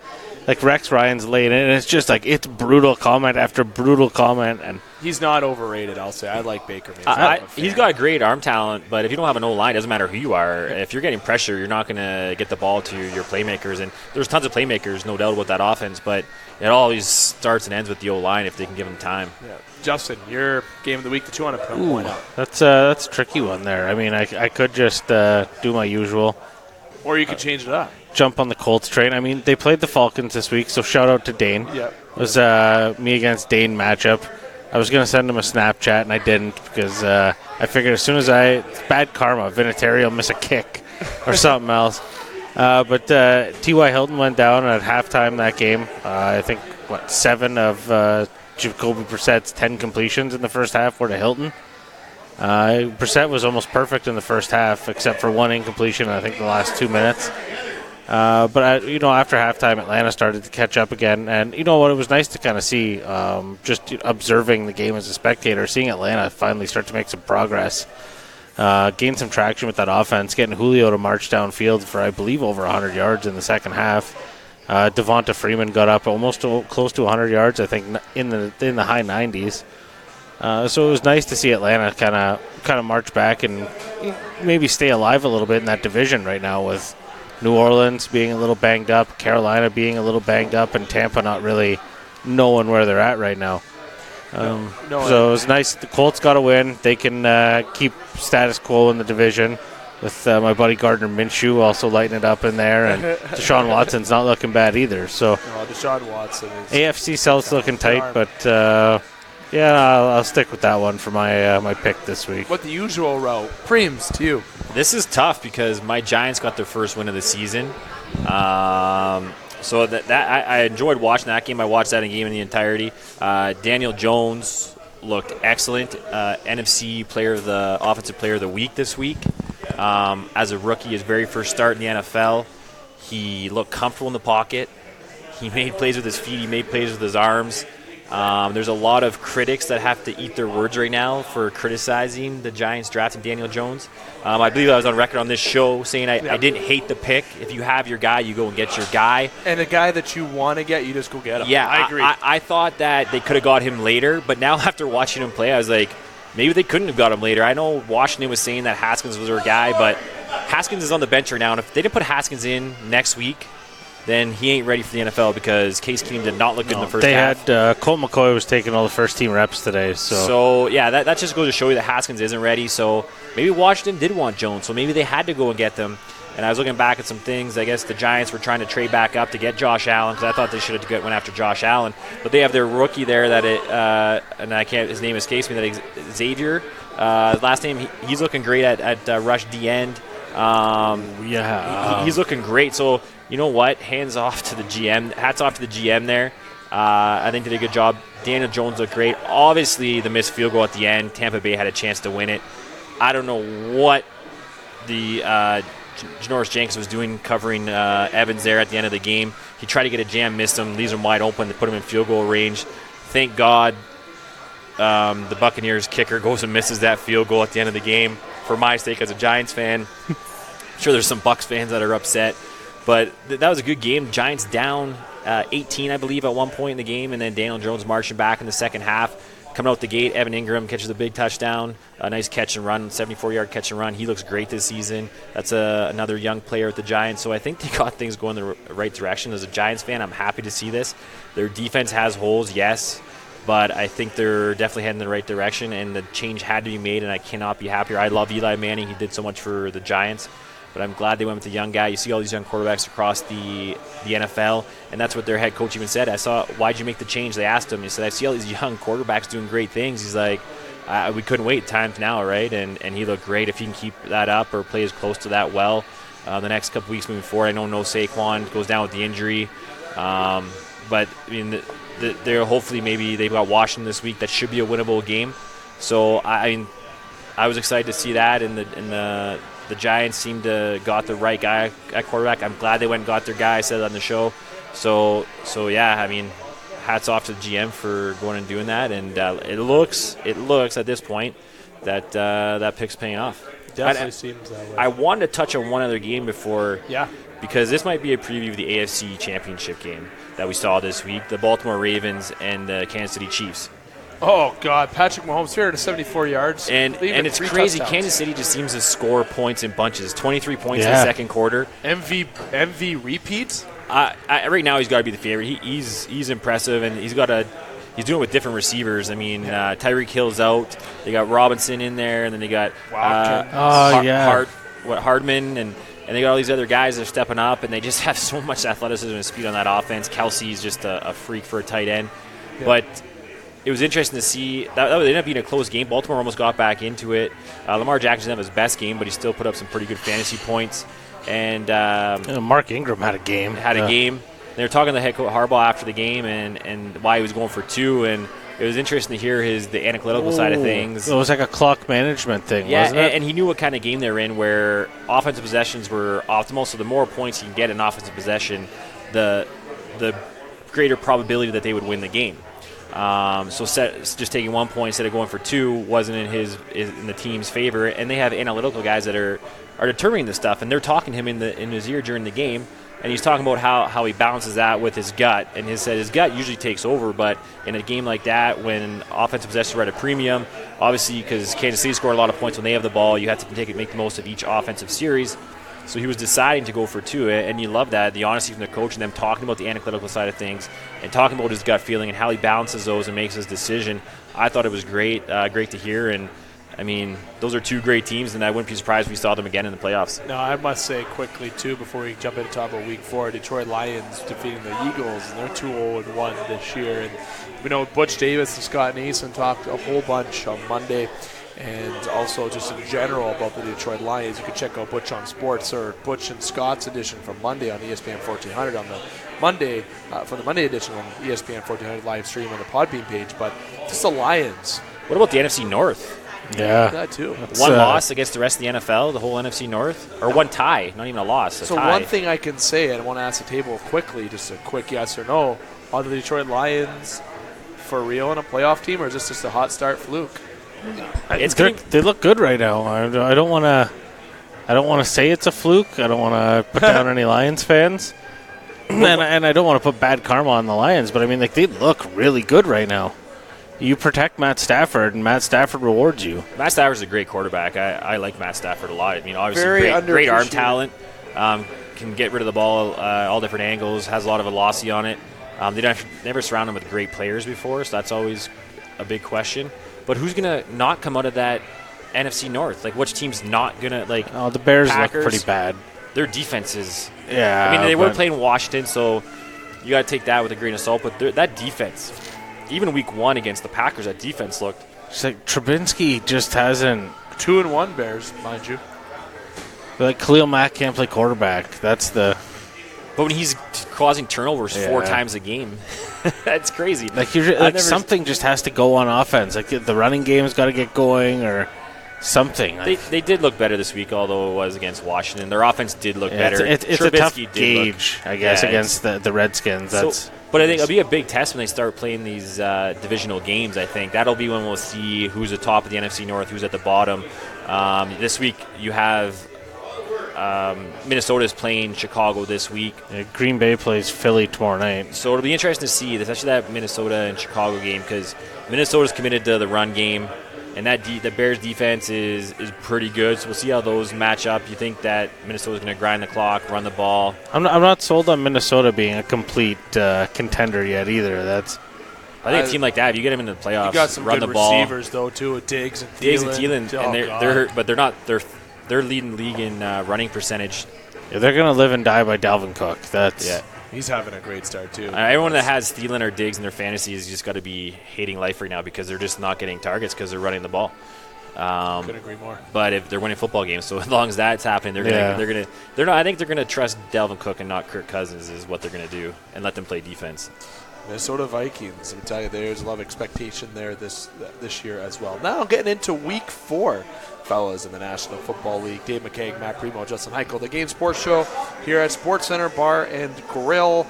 S4: like Rex Ryan's laying it, and it's just like it's brutal comment after brutal comment. And
S2: he's not overrated, I'll say. I like Baker Mayfield.
S3: He's got great arm talent, but if you don't have an O-line, it doesn't matter who you are. If you're getting pressure, you're not going to get the ball to your playmakers. And there's tons of playmakers, no doubt, about that offense, but it always starts and ends with the O-line if they can give them time.
S2: Yeah. Justin, your game of the week that you want to point out.
S4: That's a tricky one there. I mean, I could just do my usual.
S2: Or you could change it up.
S4: Jump on the Colts train. I mean, they played the Falcons this week, so shout out to Dane.
S2: Yep.
S4: It was me against Dane matchup. I was going to send him a Snapchat, and I didn't because I figured as soon as it's bad karma, Vinatieri will miss a kick or something else. But T.Y. Hilton went down at halftime that game. I think, 7 of Jacoby Brissett's 10 completions in the first half were to Hilton. Brissett was almost perfect in the first half, except for one incompletion in, I think, the last 2 minutes. But after halftime, Atlanta started to catch up again, and you know what? It was nice to kind of see, just observing the game as a spectator, seeing Atlanta finally start to make some progress, gain some traction with that offense, getting Julio to march downfield for, I believe, over 100 yards in the second half. Devonta Freeman got up almost close to 100 yards, I think, in the high 90s. So it was nice to see Atlanta kind of march back and maybe stay alive a little bit in that division right now, with New Orleans being a little banged up, Carolina being a little banged up, and Tampa not really knowing where they're at right now. So it was nice. The Colts got a win. They can keep status quo in the division with my buddy Gardner Minshew also lighting it up in there, and Deshaun Watson's not looking bad either. So
S2: Deshaun Watson is
S4: AFC South's looking tight, but Yeah, I'll stick with that one for my my pick this week.
S2: What the usual route? Preems to you.
S3: This is tough because my Giants got their first win of the season. So that I enjoyed watching that game. I watched that game in the entirety. Daniel Jones looked excellent. NFC Offensive Player of the Week this week. As a rookie, his very first start in the NFL, he looked comfortable in the pocket. He made plays with his feet. He made plays with his arms. There's a lot of critics that have to eat their words right now for criticizing the Giants drafting Daniel Jones. I believe I was on record on this show saying I didn't hate the pick. If you have your guy, you go and get your guy.
S2: And a guy that you want to get, you just go get him.
S3: Yeah,
S2: I agree.
S3: I thought that they could have got him later, but now after watching him play, I was like, maybe they couldn't have got him later. I know Washington was saying that Haskins was their guy, but Haskins is on the bench right now, and if they didn't put Haskins in next week, then he ain't ready for the NFL because Case Keenum did not look good in the first half.
S4: They had Colt McCoy was taking all the first-team reps today.
S3: So yeah, that just goes to show you that Haskins isn't ready. So maybe Washington did want Jones, so maybe they had to go and get them. And I was looking back at some things. I guess the Giants were trying to trade back up to get Josh Allen because I thought they should have went after Josh Allen. But they have their rookie there and his name escapes me, that Xavier. Last name, he's looking great at rush D end. He's looking great. So you know what? Hats off to the GM there. I think they did a good job. Daniel Jones looked great. Obviously, the missed field goal at the end. Tampa Bay had a chance to win it. I don't know what the Janoris Jenkins was doing covering Evans there at the end of the game. He tried to get a jam, missed him, leaves him wide open to put him in field goal range. Thank God the Buccaneers kicker goes and misses that field goal at the end of the game. For my sake as a Giants fan, I'm sure there's some Bucs fans that are upset. But that was a good game. Giants down 18, I believe, at one point in the game, and then Daniel Jones marching back in the second half. Coming out the gate, Evan Ingram catches a big touchdown, a nice catch and run, 74-yard catch and run. He looks great this season. That's another young player at the Giants. So I think they got things going the right direction. As a Giants fan, I'm happy to see this. Their defense has holes, yes, but I think they're definitely heading in the right direction, and the change had to be made, and I cannot be happier. I love Eli Manning. He did so much for the Giants. But I'm glad they went with the young guy. You see all these young quarterbacks across the NFL, and that's what their head coach even said. Why'd you make the change? They asked him. He said, I see all these young quarterbacks doing great things. He's like, we couldn't wait. Time's now, right? And he looked great. If he can keep that up or play as close to that the next couple weeks moving forward. I know Saquon goes down with the injury. But, I mean, they're hopefully maybe they've got Washington this week. That should be a winnable game. So, I was excited to see that, and the Giants seemed to got the right guy at quarterback. I'm glad they went and got their guy. I said it on the show. So yeah, I mean, hats off to the GM for going and doing that. And it looks at this point that that pick's paying off.
S2: Definitely seems that way.
S3: I wanted to touch on one other game before. Yeah. Because this might be a preview of the AFC Championship game that we saw this week, the Baltimore Ravens and the Kansas City Chiefs.
S2: Oh, God. Patrick Mahomes here to 74 yards.
S3: And it's crazy. Touchdowns. Kansas City just seems to score points in bunches. 23 points in the second quarter.
S2: MV repeats?
S3: Right now he's got to be the favorite. He's impressive, and he's doing it with different receivers. I mean, Tyreek Hill's out. They got Robinson in there, and then they got Hardman, and they got all these other guys that are stepping up, and they just have so much athleticism and speed on that offense. Kelsey's just a freak for a tight end. Yeah. But it was interesting to see. That ended up being a close game. Baltimore almost got back into it. Lamar Jackson didn't have his best game, but he still put up some pretty good fantasy points. And
S4: Mark Ingram had a game.
S3: They were talking to head coach Harbaugh after the game and why he was going for two. And it was interesting to hear the analytical side of things.
S4: It was like a clock management thing, wasn't it?
S3: And he knew what kind of game they were in, where offensive possessions were optimal. So the more points you can get in offensive possession, the greater probability that they would win the game. Just taking 1 point instead of going for two wasn't in the team's favor, and they have analytical guys that are determining this stuff, and they're talking to him in his ear during the game, and he's talking about how he balances that with his gut, and he said his gut usually takes over, but in a game like that, when offensive possessions are at a premium, obviously because Kansas City scored a lot of points when they have the ball, you have to make the most of each offensive series. So he was deciding to go for two, and you love that, the honesty from the coach and them talking about the analytical side of things and talking about his gut feeling and how he balances those and makes his decision. I thought it was great to hear, and I mean, those are two great teams, and I wouldn't be surprised if we saw them again in the playoffs.
S2: Now, I must say quickly, too, before we jump into talk about Week 4, Detroit Lions defeating the Eagles, and they're 2-0-1 this year. And we know Butch Davis and Scott Nason talked a whole bunch on Monday, and also just in general about the Detroit Lions. You can check out Butch on Sports, or Butch and Scott's edition from Monday on ESPN 1400 on the Monday, from the Monday edition on ESPN 1400 live stream on the Podbean page. But just the Lions.
S3: What about the NFC North?
S4: Yeah.
S2: That too.
S3: One loss against the rest of the NFL, the whole NFC North? Or one tie, not even a loss, a
S2: so
S3: tie.
S2: one thing I can say, and I want to ask the table quickly, just a quick yes or no, are the Detroit Lions for real in a playoff team, or is this just a hot start fluke?
S4: They look good right now. I don't want to say it's a fluke. I don't want to put down any Lions fans. And I don't want to put bad karma on the Lions, but I mean, like, they look really good right now. You protect Matt Stafford, and Matt Stafford rewards you.
S3: Matt Stafford's a great quarterback. I like Matt Stafford a lot. I mean, obviously, great arm talent. Can get rid of the ball all different angles, has a lot of velocity on it. They never surround him with great players before, so that's always a big question. But who's going to not come out of that NFC North? Like, which team's not going to, like,
S4: the Bears
S3: Packers,
S4: look pretty bad.
S3: Their defense is...
S4: Yeah.
S3: I mean, they were playing Washington, so you got to take that with a grain of salt. But that defense, even Week 1 against the Packers, that defense looked...
S4: It's like Trubinsky just hasn't...
S2: 2-1 Bears, mind you.
S4: Like, Khalil Mack can't play quarterback. That's the...
S3: But when he's causing turnovers 4 times a game, that's crazy.
S4: Like, something just has to go on offense. Like, the running game's got to get going or something.
S3: They did look better this week, although it was against Washington. Their offense did look better.
S4: It's a tough gauge, I guess, against the Redskins.
S3: But I think it'll be a big test when they start playing these divisional games, I think. That'll be when we'll see who's at the top of the NFC North, who's at the bottom. This week you have... Minnesota's playing Chicago this week.
S4: Yeah, Green Bay plays Philly tomorrow night.
S3: So it'll be interesting to see, especially that Minnesota and Chicago game, because Minnesota's committed to the run game, and the Bears defense is pretty good. So we'll see how those match up. You think that Minnesota's going to grind the clock, run the ball?
S4: I'm not sold on Minnesota being a complete contender yet either. I
S3: think a team like that, if you get them into the playoffs,
S2: you got some
S3: run
S2: good
S3: the ball.
S2: Receivers though too, with Diggs and Thielen.
S3: And they're leading the league in running percentage.
S4: Yeah, they're going to live and die by Dalvin Cook.
S2: He's having a great start too.
S3: Everyone that has Thielen or Diggs in their fantasy has just got to be hating life right now because they're just not getting targets because they're running the ball.
S2: Couldn't agree more.
S3: But if they're winning football games, so as long as that's happening, I think they're gonna trust Dalvin Cook and not Kirk Cousins is what they're gonna do and let them play defense.
S2: Minnesota Vikings. Let me tell you, there's a lot of expectation there this year as well. Now getting into Week 4. Fellas in the National Football League. Dave McCaig, Matt Premo, Justin Hykel. The Game Sports Show here at Sportscenter Bar and Grill.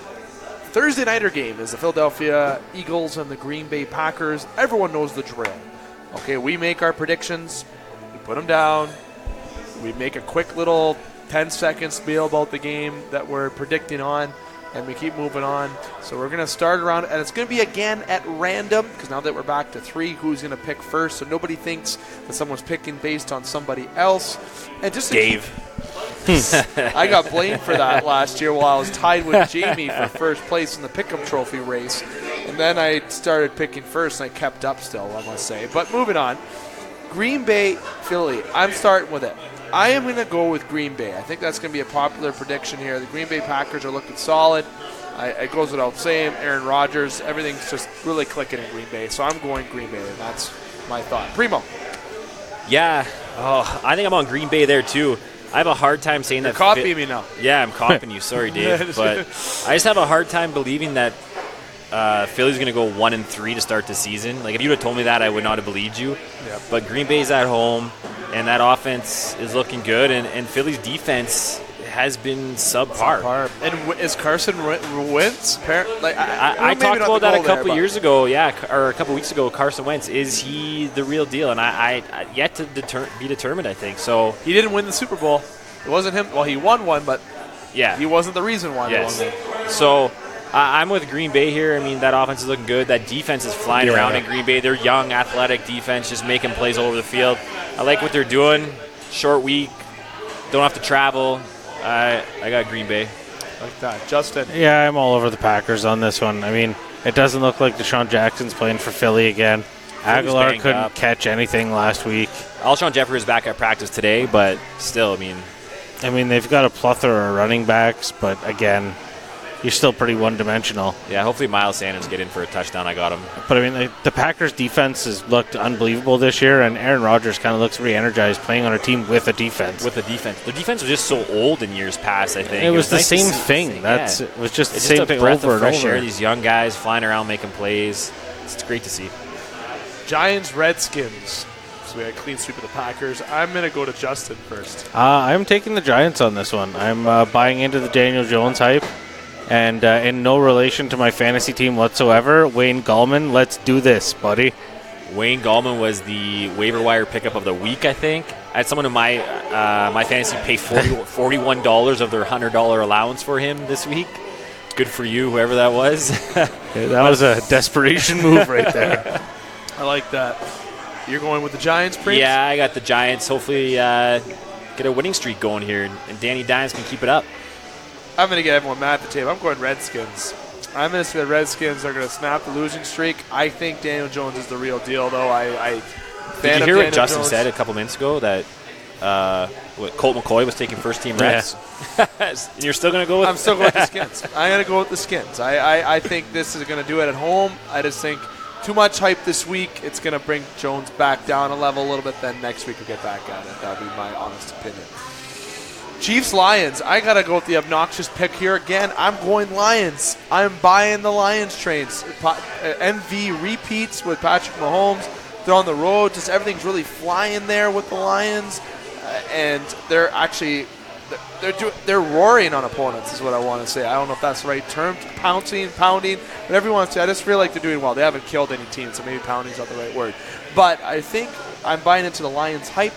S2: Thursday nighter game is the Philadelphia Eagles and the Green Bay Packers. Everyone knows the drill. Okay, we make our predictions. We put them down. We make a quick little 10-second spiel about the game that we're predicting on, and we keep moving on. So we're going to start around, and it's going to be again at random, because now that we're back to 3, who's going to pick first, so nobody thinks that someone's picking based on somebody else. And just
S3: Dave.
S2: I got blamed for that last year while I was tied with Jamie for first place in the Pick'em Trophy race. And then I started picking first, and I kept up still, I must say. But moving on, Green Bay, Philly. I'm starting with it. I am going to go with Green Bay. I think that's going to be a popular prediction here. The Green Bay Packers are looking solid. It goes without saying. Aaron Rodgers, everything's just really clicking in Green Bay. So I'm going Green Bay, and that's my thought. Primo.
S3: Yeah. I think I'm on Green Bay there, too. I have a hard time saying
S2: You're
S3: that.
S2: Copying me now.
S3: Yeah, I'm copying you. Sorry, Dave. But I just have a hard time believing that Philly's going to go 1-3 to start the season. Like, if you would have told me that, I would not have believed you.
S2: Yep.
S3: But Green Bay's at home, and that offense is looking good, and Philly's defense has been subpar.
S2: And is Carson Wentz?
S3: I talked about that a couple years ago, or a couple weeks ago. Carson Wentz, is he the real deal? And I yet to be determined, I think. So
S2: he didn't win the Super Bowl. It wasn't him. Well, he won one, but he wasn't the reason why.
S3: Yes. He won. So I'm with Green Bay here. I mean, that offense is looking good. That defense is flying around in Green Bay. They're young, athletic defense, just making plays all over the field. I like what they're doing. Short week, don't have to travel. I got Green Bay.
S2: Like that. Justin.
S4: Yeah, I'm all over the Packers on this one. I mean, it doesn't look like Deshaun Jackson's playing for Philly again. Aguilar couldn't catch anything last week.
S3: Alshon Jeffrey is back at practice today, but still,
S4: I mean, they've got a plethora of running backs, but again, you're still pretty one-dimensional.
S3: Yeah, hopefully Miles Sanders get in for a touchdown. I got him.
S4: But, I mean, the Packers' defense has looked unbelievable this year, and Aaron Rodgers kind of looks re-energized playing on a team with a defense.
S3: The defense was just so old in years past, I think.
S4: It was the same thing. It was just the same thing over and over.
S3: These young guys flying around making plays. It's great to see.
S2: Giants, Redskins. So we had a clean sweep of the Packers. I'm going to go to Justin first.
S4: I'm taking the Giants on this one. I'm buying into the Daniel Jones hype. And in no relation to my fantasy team whatsoever, Wayne Gallman, let's do this, buddy.
S3: Wayne Gallman was the waiver wire pickup of the week, I think. I had someone in my fantasy pay $41 of their $100 allowance for him this week. Good for you, whoever that was.
S4: That was a desperation move right there.
S2: I like that. You're going with the Giants, Prince?
S3: Yeah, I got the Giants. Hopefully get a winning streak going here, and Danny Dimes can keep it up.
S2: I'm going to get everyone mad at the table. I'm going Redskins. I'm going to say the Redskins are going to snap the losing streak. I think Daniel Jones is the real deal, though.
S3: Did you hear what Justin said a couple minutes ago, that Colt McCoy was taking first-team reps? Yeah. You're still going to go with
S2: I'm still going with the Skins. I'm going to go with the Skins. I think this is going to do it at home. I just think too much hype this week. It's going to bring Jones back down a level a little bit. Then next week we'll get back at it. That would be my honest opinion. Chiefs-Lions. I got to go with the obnoxious pick here again. I'm going Lions. I'm buying the Lions trains. MV repeats with Patrick Mahomes. They're on the road. Just everything's really flying there with the Lions. And they're actually they're roaring on opponents is what I want to say. I don't know if that's the right term. Pounding, whatever you want to say. I just feel like they're doing well. They haven't killed any team, so maybe pounding's not the right word. But I think I'm buying into the Lions hype.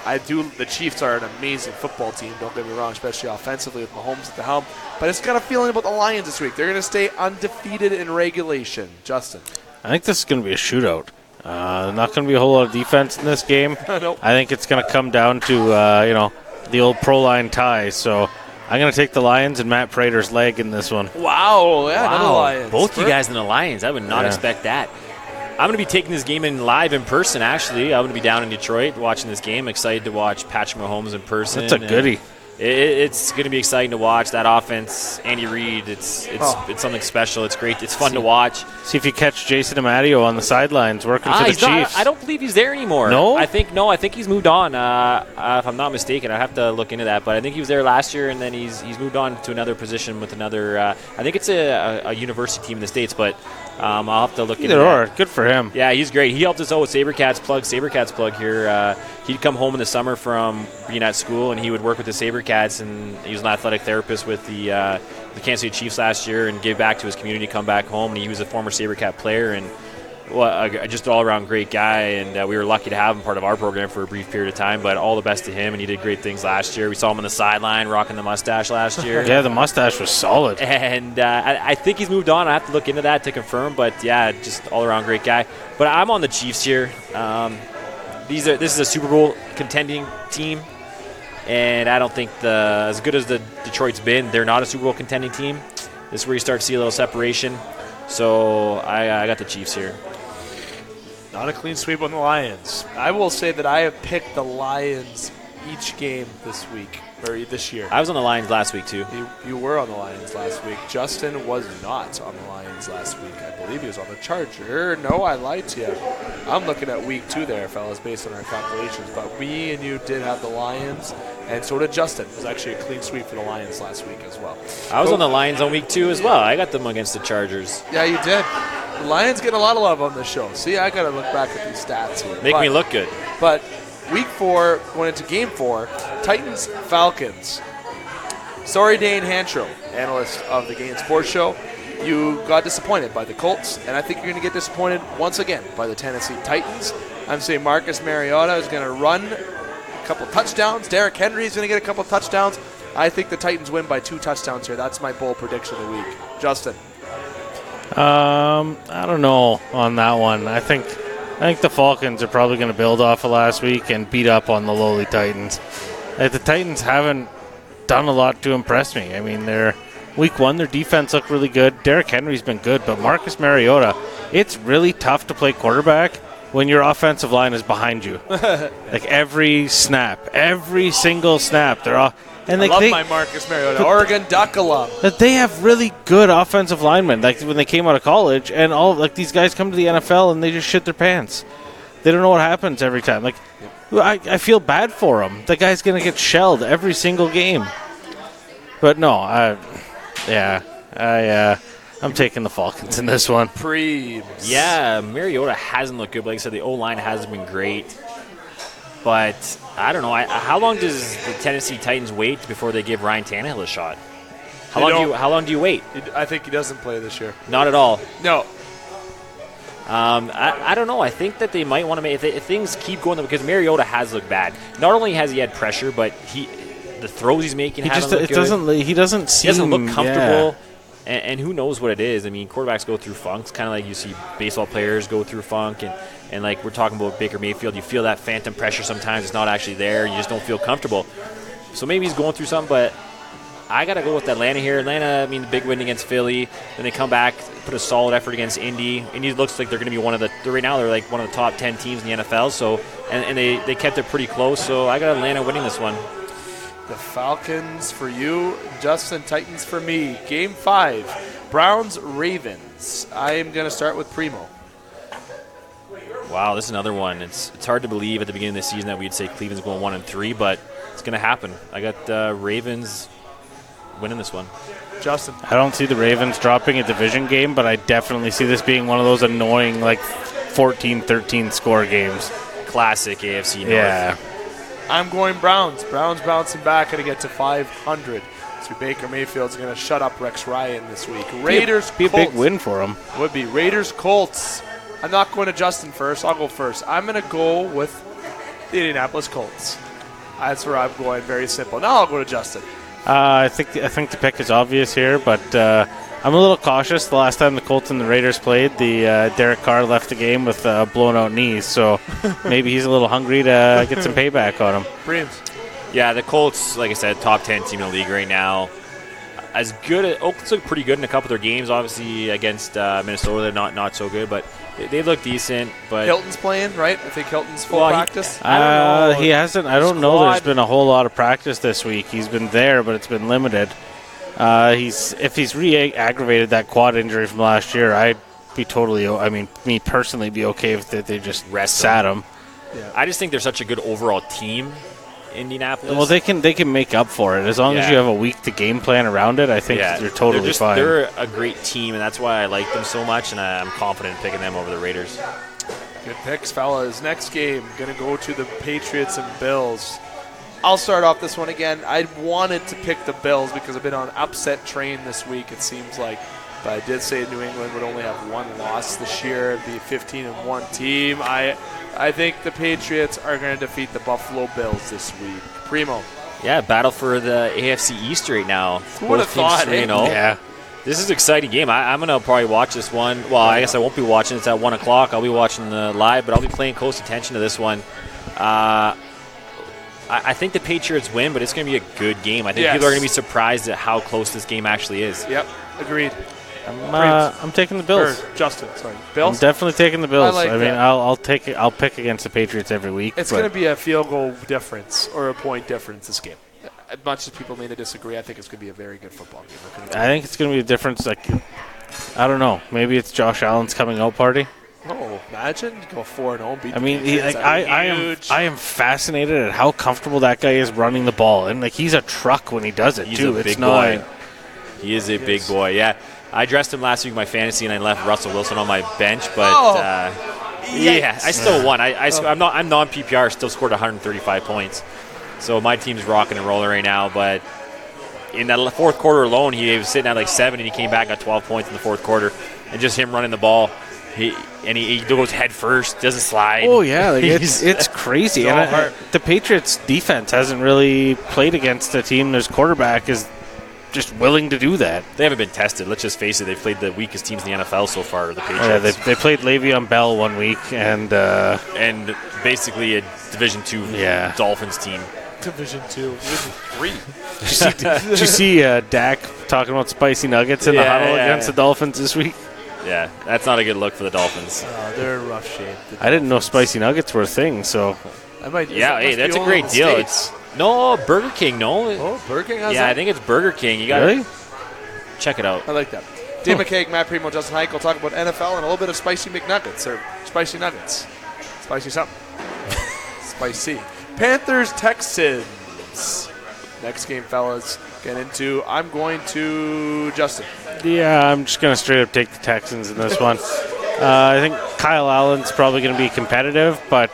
S2: The Chiefs are an amazing football team, don't get me wrong, especially offensively with Mahomes at the helm. But I just got a feeling about the Lions this week. They're going to stay undefeated in regulation. Justin.
S4: I think this is going to be a shootout. Not going to be a whole lot of defense in this game.
S2: Nope.
S4: I think it's going to come down to, the old pro-line tie. So I'm going to take the Lions and Matt Prater's leg in this one.
S2: Wow. Another Lions.
S3: Both you guys in the Lions. I would not expect that. I'm going to be taking this game in live in person, actually. I'm going to be down in Detroit watching this game. Excited to watch Patrick Mahomes in person.
S4: That's a goodie.
S3: It's going to be exciting to watch. That offense, Andy Reid, it's something special. It's great. It's fun to watch.
S4: See if you catch Jason Amadio on the sidelines working for the Chiefs.
S3: I don't believe he's there anymore.
S4: No?
S3: I think he's moved on. If I'm not mistaken, I have to look into that. But I think he was there last year, and then he's moved on to another position with another. I think it's a university team in the States, but I'll have to look into that.
S4: Either or. Good for him.
S3: Yeah, he's great. He helped us out with Sabercats plug here. He'd come home in the summer from being at school, and he would work with the Sabercats, and he was an athletic therapist with the Kansas City Chiefs last year, and gave back to his community, come back home, and he was a former Sabercat player, and just an all-around great guy, and we were lucky to have him part of our program for a brief period of time, but all the best to him, and he did great things last year. We saw him on the sideline rocking the mustache last year.
S4: Yeah, the mustache was solid.
S3: And I think he's moved on. I have to look into that to confirm, but yeah, just all-around great guy. But I'm on the Chiefs here. This is a Super Bowl contending team, and I don't think as good as the Detroit's been, they're not a Super Bowl contending team. This is where you start to see a little separation. So I got the Chiefs here.
S2: Not a clean sweep on the Lions. I will say that I have picked the Lions each game this week, or this year.
S3: I was on the Lions last week, too.
S2: You were on the Lions last week. Justin was not on the Lions last week. I believe he was on the Charger. No, I lied to you. I'm looking at week 2 there, fellas, based on our calculations. But me and you did have the Lions, and so did Justin. It was actually a clean sweep for the Lions last week as well.
S3: I was on the Lions on week 2 as well. I got them against the Chargers.
S2: Yeah, you did. The Lions get a lot of love on this show. See, I got to look back at these stats here.
S3: Make me look good.
S2: But week 4, going into game 4, Titans, Falcons. Sorry, Dane Hantrow, analyst of the Game Sports Show. You got disappointed by the Colts, and I think you're going to get disappointed once again by the Tennessee Titans. I'm saying Marcus Mariota is going to run a couple touchdowns. Derrick Henry is going to get a couple touchdowns. I think the Titans win by 2 touchdowns here. That's my bold prediction of the week. Justin.
S4: I don't know on that one. I think the Falcons are probably going to build off of last week and beat up on the lowly Titans. The Titans haven't done a lot to impress me. I mean, week 1, their defense looked really good. Derrick Henry's been good, but Marcus Mariota, it's really tough to play quarterback when your offensive line is behind you. Like every single snap, they're all. And
S2: I love my Marcus Mariota, Oregon Duck alum.
S4: That they have really good offensive linemen. Like when they came out of college, and all like these guys come to the NFL and they just shit their pants. They don't know what happens every time. Like I feel bad for him. The guy's gonna get shelled every single game. But no, I'm taking the Falcons in this one.
S3: Yeah, Mariota hasn't looked good. But like I said, the O-line hasn't been great. But I don't know. How long does the Tennessee Titans wait before they give Ryan Tannehill a shot? How long do you wait?
S2: I think he doesn't play this year.
S3: Not at all.
S2: No.
S3: I don't know. I think that they might want to make if things keep going because Mariota has looked bad. Not only has he had pressure, but the throws he's making haven't looked good.
S4: He doesn't
S3: look comfortable. Yeah. And who knows what it is? I mean, quarterbacks go through funks, kind of like you see baseball players go through funk, and like we're talking about Baker Mayfield, you feel that phantom pressure sometimes. It's not actually there. You just don't feel comfortable. So maybe he's going through something, but I got to go with Atlanta here. Atlanta, the big win against Philly. Then they come back, put a solid effort against Indy. Indy looks like they're going to be right now they're like one of the top 10 teams in the NFL. So, and they kept it pretty close. So I got Atlanta winning this one.
S2: The Falcons for you, Justin. Titans for me. Game 5, Browns-Ravens. I am going to start with Premo.
S3: Wow, this is another one. It's hard to believe at the beginning of the season that we'd say Cleveland's going 1-3, but it's going to happen. I got Ravens winning this one.
S2: Justin.
S4: I don't see the Ravens dropping a division game, but I definitely see this being one of those annoying, like 14-13 score games.
S3: Classic AFC North.
S4: Yeah.
S2: I'm going Browns. Browns bouncing back and to get to 500. So Baker Mayfield's going to shut up Rex Ryan this week. Raiders,
S4: be a big win for him.
S2: Would be Raiders, Colts. I'm not going to Justin first. I'll go first. I'm going to go with the Indianapolis Colts. That's where I'm going. Very simple. Now I'll go to Justin.
S4: I think the pick is obvious here, but I'm a little cautious. The last time the Colts and the Raiders played, the Derek Carr left the game with blown out knees, so maybe he's a little hungry to get some payback on him.
S2: Breams.
S3: Yeah, the Colts, like I said, top 10 team in the league right now. As good as Oakland's look pretty good in a couple of their games. Obviously against Minnesota, they're not so good, but they look decent. But
S2: Hilton's playing, right? I think Hilton's full practice.
S3: I don't know.
S4: He hasn't. I don't know. There's been a whole lot of practice this week. He's been there, but it's been limited. If he's re-aggravated that quad injury from last year, I'd be totally. Me personally, be okay with it. They just sat him.
S2: Yeah.
S3: I just think they're such a good overall team. Indianapolis.
S4: Well, they can make up for it as long as you have a week to game plan around it. I think they're totally fine.
S3: They're a great team, and that's why I like them so much, and I'm confident in picking them over the Raiders.
S2: Good picks, fellas. Next game, going to go to the Patriots and Bills. I'll start off this one again. I wanted to pick the Bills because I've been on upset train this week, it seems like. But I did say New England would only have one loss this year. It'd be a 15-1 team. I think the Patriots are going to defeat the Buffalo Bills this week. Premo.
S3: Yeah, battle for the AFC East right now.
S2: Who would have thought,
S3: 3-0.
S4: Yeah.
S3: This is an exciting game. I'm going to probably watch this one. Well, I guess I won't be watching. It's at 1 o'clock. I'll be watching the live, but I'll be paying close attention to this one. I think the Patriots win, but it's going to be a good game. I think people are going to be surprised at how close this game actually is.
S2: Yep, agreed.
S4: I'm taking the Bills.
S2: Justin, sorry. Bills?
S4: I'm definitely taking the Bills.
S2: I mean,
S4: I'll take it. I'll pick against the Patriots every week.
S2: It's going to be a field goal difference or a point difference this game. As much as people may disagree, I think it's going to be a very good football game.
S4: I think it's going to be a difference. Like, I don't know. Maybe it's Josh Allen's coming out party.
S2: Oh, imagine go 4-0. Beat
S4: I am fascinated at how comfortable that guy is running the ball, and like he's a truck when he does it too.
S3: He's a big boy. He is a big boy. Yeah. I dressed him last week in my fantasy, and I left Russell Wilson on my bench. But I still won. I'm non-PPR. Still scored 135 points. So my team's rocking and rolling right now. But in that fourth quarter alone, he was sitting at like 7, and he came back, got 12 points in the fourth quarter, and just him running the ball. He goes head first, doesn't slide.
S4: Oh yeah, like it's crazy. And the Patriots defense hasn't really played against a team whose quarterback is just willing to do that.
S3: They haven't been tested. Let's just face it. They've played the weakest teams in the NFL so far, the Patriots.
S4: Yeah, they played Le'Veon Bell one week and
S3: basically a Division II Dolphins team.
S2: Division 2, Division 3.
S4: Did you see Dak talking about spicy nuggets in the huddle against the Dolphins this week?
S3: Yeah, that's not a good look for the Dolphins.
S2: They're in rough shape.
S4: I didn't know spicy nuggets were a thing, so.
S3: Yeah, hey, that's a great deal. It's Burger King, no.
S2: Oh, Burger King has
S3: Yeah,
S2: that?
S3: I think it's Burger King. You got
S4: Really?
S3: check it out.
S2: I like that. Dave McCaig, Matt Premo, Justin Hykel talk about NFL and a little bit of spicy McNuggets or spicy nuggets. Spicy something. Spicy. Panthers, Texans. Next game, fellas. Get into. I'm going to Justin.
S4: Yeah, I'm just going to straight up take the Texans in this one. I think Kyle Allen's probably going to be competitive, but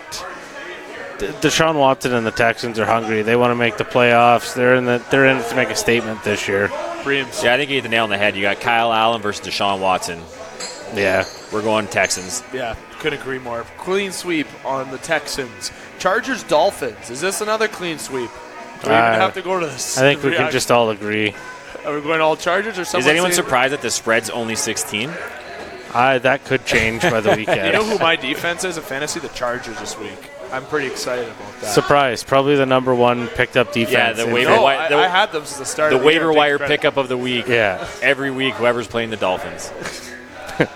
S4: Deshaun Watson and the Texans are hungry. They want to make the playoffs. They're in it to make a statement this year.
S2: Breams.
S3: Yeah, I think you hit the nail on the head. You got Kyle Allen versus Deshaun Watson.
S4: Yeah.
S3: We're going Texans.
S2: Yeah, couldn't agree more. Clean sweep on the Texans. Chargers, Dolphins. Is this another clean sweep? Do we even have to go to this?
S4: I think we can just all agree.
S2: Are we going all Chargers or someone?
S3: Is anyone surprised that the spread's only 16?
S4: That could change by the weekend.
S2: You know who my defense is in fantasy? The Chargers this week. I'm pretty excited about that.
S4: Surprise. Probably the number one picked up defense.
S3: Yeah, the waiver
S2: No, I had them since the start.
S3: The
S2: of the
S3: waiver
S2: year.
S3: wire pickup of the week.
S4: Yeah.
S3: Every week, whoever's playing the Dolphins.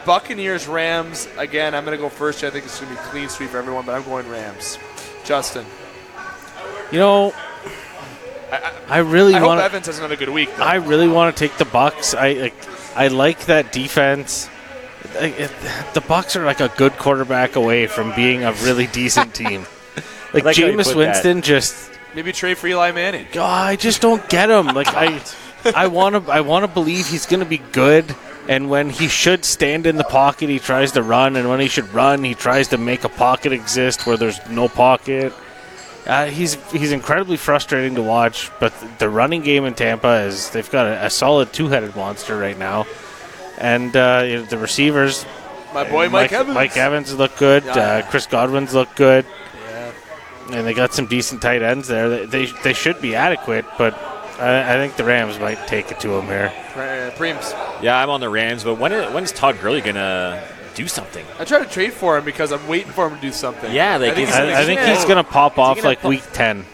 S2: Buccaneers, Rams. Again, I'm going to go first. I think it's going to be clean sweep for everyone, but I'm going Rams. Justin.
S4: You know, I really
S2: I hope
S4: want.
S2: Evans has another good week, though.
S4: I really want to take the Bucks. I like that defense. The Bucks are like a good quarterback away from being a really decent team. Like
S3: like how you
S4: Jameis
S3: put
S4: Winston
S3: that.
S4: just.
S2: Maybe trade for Eli Manning.
S4: I just don't get him. Like I want to believe he's going to be good. And when he should stand in the pocket, he tries to run. And when he should run, he tries to make a pocket exist where there's no pocket. He's incredibly frustrating to watch. But the running game in Tampa they've got a solid two-headed monster right now. And the receivers,
S2: My boy Mike Evans.
S4: Mike Evans look good. Chris Godwin's look good.
S2: Yeah.
S4: And they got some decent tight ends there. They should be adequate, but I think the Rams might take it to them here.
S2: Preems.
S3: Yeah, I'm on the Rams, but when's Todd Gurley going to do something?
S2: I tried to trade for him because I'm waiting for him to do something.
S3: Yeah, like
S4: I think he's going to pop off like week 10.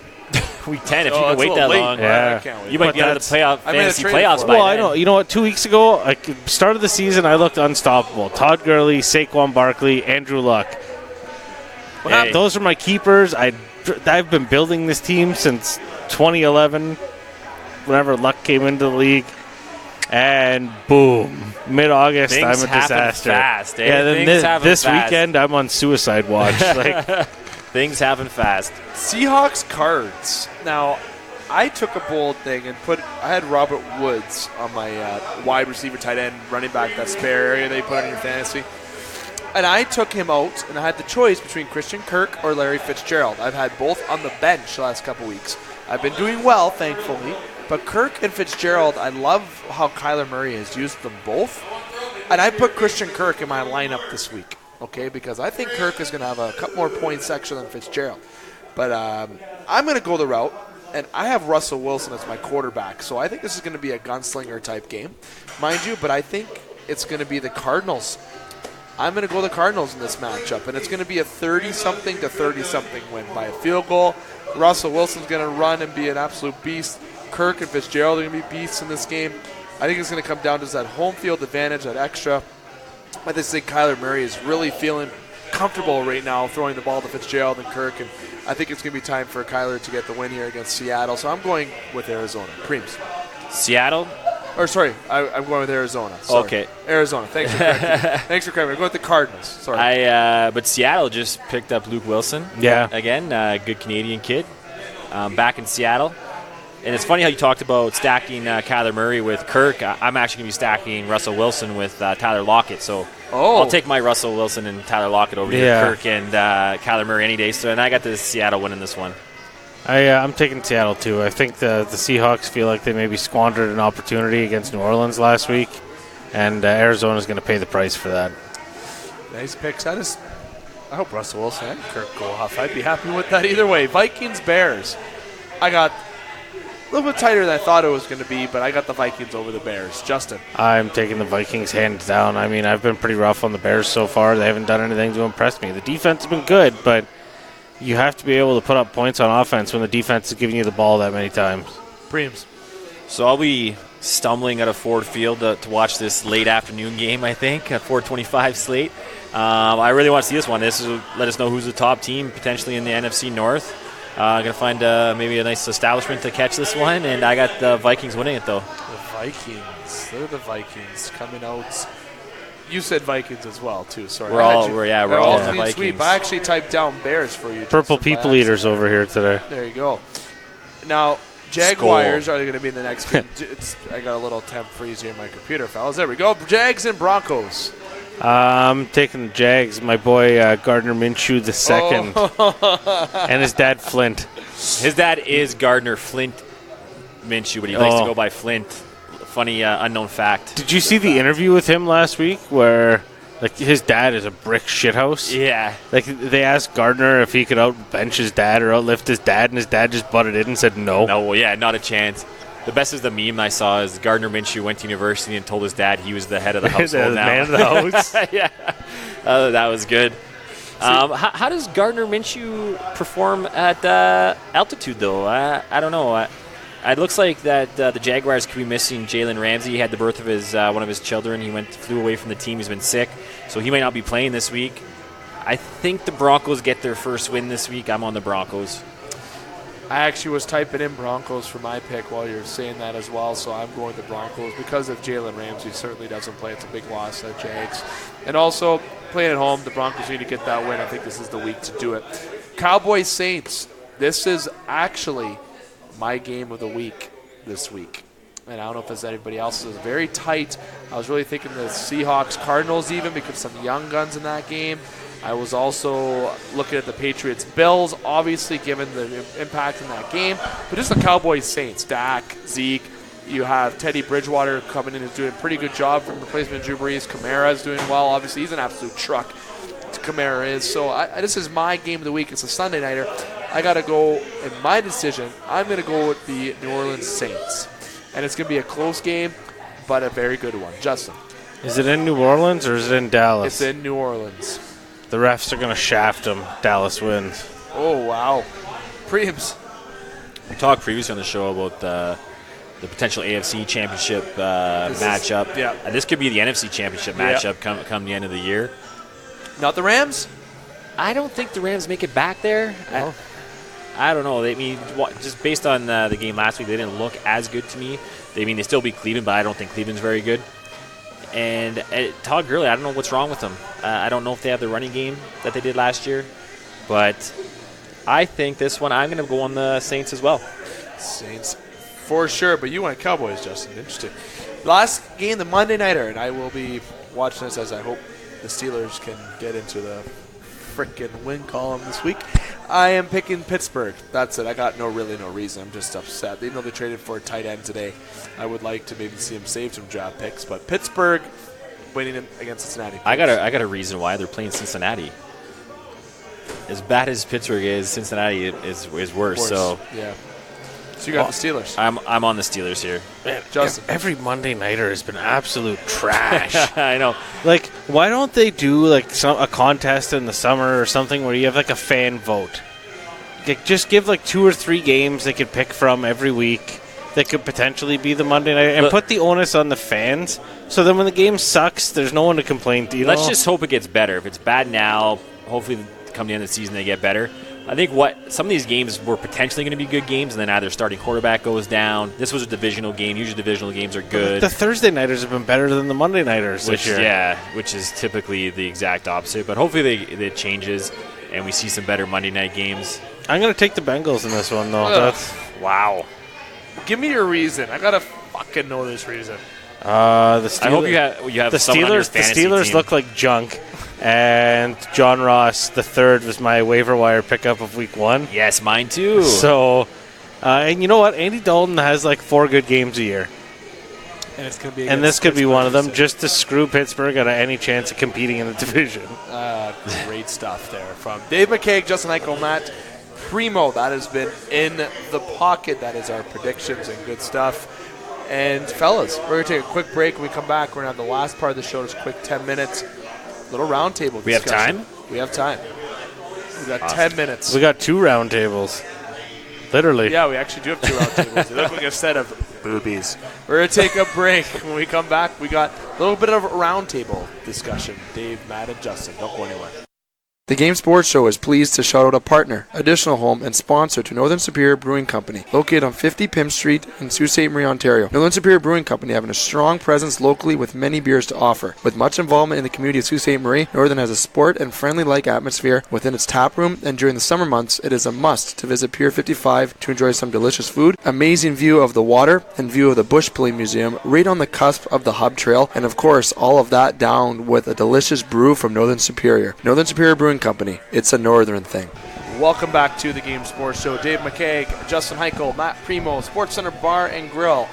S3: Week 10, if
S2: Oh,
S3: you can
S2: it's a
S3: wait
S2: little
S3: that
S2: late.
S3: long.
S4: Yeah.
S2: I can't wait.
S3: You might
S4: But
S3: be out of the
S2: I made a
S3: fantasy
S2: trade
S3: playoffs
S2: for
S3: by
S2: him.
S4: Well,
S3: then.
S4: I know. You know what? 2 weeks ago, start of the season, I looked unstoppable. Todd Gurley, Saquon Barkley, Andrew Luck.
S3: Hey.
S4: Those are my keepers. I've been building this team since 2011, whenever Luck came into the league. And boom, mid-August,
S3: Things
S4: I'm a
S3: happen
S4: disaster.
S3: fast, eh?
S4: Yeah, then
S3: Things happen
S4: this
S3: fast.
S4: weekend, I'm on suicide watch.
S3: Things happen fast.
S2: Seahawks, Cards. Now, I took a bold thing and I had Robert Woods on my wide receiver, tight end, running back, that spare area that you put on your fantasy. And I took him out, and I had the choice between Christian Kirk or Larry Fitzgerald. I've had both on the bench the last couple weeks. I've been doing well, thankfully. But Kirk and Fitzgerald, I love how Kyler Murray has used them both. And I put Christian Kirk in my lineup this week, okay, because I think Kirk is going to have a couple more points extra than Fitzgerald. But I'm going to go the route, and I have Russell Wilson as my quarterback. So I think this is going to be a gunslinger type game, mind you, but I think it's going to be the Cardinals. I'm going to go the Cardinals in this matchup, and it's going to be a 30-something to 30-something win by a field goal. Russell Wilson's going to run and be an absolute beast. Kirk and Fitzgerald are going to be beasts in this game. I think it's going to come down to that home field advantage, that extra. I just think Kyler Murray is really feeling comfortable right now throwing the ball to Fitzgerald and Kirk, and I think it's going to be time for Kyler to get the win here against Seattle. So I'm going with Arizona. Preems.
S3: Seattle?
S2: Or sorry, I'm going with Arizona. Sorry.
S3: Okay.
S2: Arizona. Thanks for correcting me. Thanks for correcting me. I'm going with the Cardinals. Sorry.
S3: But Seattle just picked up Luke Wilson.
S4: Yeah.
S3: Again, good Canadian kid. Back in Seattle. And it's funny how you talked about stacking Kyler Murray with Kirk. I'm actually going to be stacking Russell Wilson with Tyler Lockett. So I'll take my Russell Wilson and Tyler Lockett over Kirk and Kyler Murray any day. So, and I got the Seattle winning this one.
S4: I'm taking Seattle, too. I think the Seahawks feel like they maybe squandered an opportunity against New Orleans last week, and Arizona's going to pay the price for that.
S2: Nice picks. I hope Russell Wilson and Kirk go off. I'd be happy with that either way. Vikings, Bears. I got a little bit tighter than I thought it was going to be, but I got the Vikings over the Bears. Justin.
S4: I'm taking the Vikings hands down. I mean, I've been pretty rough on the Bears so far. They haven't done anything to impress me. The defense has been good, but you have to be able to put up points on offense when the defense is giving you the ball that many times.
S2: Preems.
S3: So I'll be stumbling out of Ford Field to watch this late afternoon game, I think, at 4:25 slate. I really want to see this one. This will let us know who's the top team potentially in the NFC North. I'm going to find maybe a nice establishment to catch this one, and I got the Vikings winning it, though.
S2: The Vikings. They're the Vikings coming out. You said Vikings as well, too. Sorry.
S3: We're all the
S2: clean
S3: Vikings.
S2: sweep. I actually typed down Bears for you.
S4: Purple
S2: Justin,
S4: people eaters over here today.
S2: There you go. Now, Jaguars are going to be in the next game. I got a little temp freeze here in my computer, fellas. There we go. Jags and Broncos.
S4: I'm taking the Jags. My boy Gardner Minshew the second, and his dad Flint.
S3: His dad is Gardner Flint Minshew, but he likes to go by Flint. Funny unknown fact.
S4: Did you see the interview with him last week where like his dad is a brick shithouse?
S3: Yeah.
S4: Like they asked Gardner if he could outbench his dad or outlift his dad, and his dad just butted in and said no.
S3: No, yeah, not a chance. The best is the meme I saw is Gardner Minshew went to university and told his dad he was the head of the household
S4: the
S3: now.
S4: man of the house.
S3: Yeah. That was good. How does Gardner Minshew perform at altitude, though? I don't know. It looks like that the Jaguars could be missing Jalen Ramsey. He had the birth of his one of his children. He flew away from the team. He's been sick, so he might not be playing this week. I think the Broncos get their first win this week. I'm on the Broncos.
S2: I actually was typing in Broncos for my pick while you're saying that as well, so I'm going the Broncos because if Jalen Ramsey certainly doesn't play. It's a big loss at Jags. And also, playing at home, the Broncos need to get that win. I think this is the week to do it. Cowboys Saints. This is actually my game of the week this week. And I don't know if it's anybody else's. Very tight. I was really thinking the Seahawks Cardinals even because some young guns in that game. I was also looking at the Patriots-Bills, obviously given the impact in that game. But just the Cowboys-Saints, Dak, Zeke. You have Teddy Bridgewater coming in and doing a pretty good job from replacement Drew Brees. Kamara is doing well. Obviously, he's an absolute truck. Kamara is. So this is my game of the week. It's a Sunday nighter. I got to go in my decision. I'm going to go with the New Orleans Saints. And it's going to be a close game, but a very good one. Justin.
S4: Is it in New Orleans or is it in Dallas?
S2: It's in New Orleans.
S4: The refs are going to shaft them. Dallas wins.
S2: Oh, wow. Preems.
S3: We talked previously on the show about the potential AFC Championship matchup.
S2: Yeah.
S3: And this could be the NFC Championship matchup come the end of the year.
S2: Not the Rams?
S3: I don't think the Rams make it back there.
S2: No.
S3: I don't know. Just based on the game last week, they didn't look as good to me. They still beat Cleveland, but I don't think Cleveland's very good. And Todd Gurley, I don't know what's wrong with them. I don't know if they have the running game that they did last year. But I think this one, I'm going to go on the Saints as well.
S2: Saints for sure, but you went Cowboys, Justin. Interesting. Last game, the Monday Nighter, and I will be watching this as I hope the Steelers can get into the frickin' win column this week. I am picking Pittsburgh. That's it. I got no reason. I'm just upset. Even though they traded for a tight end today, I would like to maybe see them save some draft picks. But Pittsburgh winning against Cincinnati.
S3: I got a reason why they're playing Cincinnati. As bad as Pittsburgh is, Cincinnati is worse. So
S2: yeah. So you got the Steelers.
S3: I'm on the Steelers here.
S4: Man,
S2: Justin.
S4: every Monday Nighter has been absolute trash.
S3: I know.
S4: Like, why don't they do like a contest in the summer or something where you have like a fan vote? Like, just give like 2 or 3 games they could pick from every week that could potentially be the Monday night, and put the onus on the fans. So then when the game sucks, there's no one to complain to.
S3: Let's just hope it gets better. If it's bad now, hopefully come the end of the season they get better. I think some of these games were potentially going to be good games, and then either starting quarterback goes down. This was a divisional game. Usually divisional games are good.
S4: The Thursday nighters have been better than the Monday nighters this year.
S3: Yeah, which is typically the exact opposite. But hopefully it changes, and we see some better Monday night games.
S4: I'm going to take the Bengals in this one, though.
S2: Wow. Give me your reason. I got to fucking know this reason.
S4: The Steelers,
S3: I hope you have
S4: the
S3: someone on your
S4: Steelers. The
S3: fantasy
S4: Steelers
S3: team.
S4: look like junk, and John Ross the third was my waiver wire pickup of week 1.
S3: Yes, mine too.
S4: So, and you know what? Andy Dalton has like 4 good games a year,
S2: And it's gonna be.
S4: and this could be one of them, just to screw Pittsburgh out of any chance of competing in the division.
S2: Great stuff there from Dave McCaig, Justin Hykel, Matt Premo. That has been in the pocket. That is our predictions and good stuff. And fellas, we're gonna take a quick break. When we come back, we're gonna have the last part of the show. Just a quick 10 minutes, little roundtable.
S3: We have time?
S2: We have time. We got 10 minutes.
S4: We got 2 round tables, literally.
S2: Yeah, we actually do have 2 roundtables. They look like a set of Boobies. We're going to take a break. When we come back, we got a little bit of a roundtable discussion. Dave, Matt, and Justin. Don't go anywhere. The Game Sports Show is pleased to shout out a partner, additional home, and sponsor to Northern Superior Brewing Company, located on 50 Pym Street in Sault Ste. Marie, Ontario. Northern Superior Brewing Company having a strong presence locally with many beers to offer. With much involvement in the community of Sault Ste. Marie, Northern has a sport and friendly-like atmosphere within its tap room, and during the summer months, it is a must to visit Pier 55 to enjoy some delicious food, amazing view of the water, and view of the Bush Pulling Museum right on the cusp of the Hub Trail, and of course, all of that down with a delicious brew from Northern Superior. Northern Superior Brewing Company. It's a northern thing. Welcome back to the Game Sports Show. Dave McCaig, Justin Hykel, Matt Premo, Sportscenter Bar and Grill.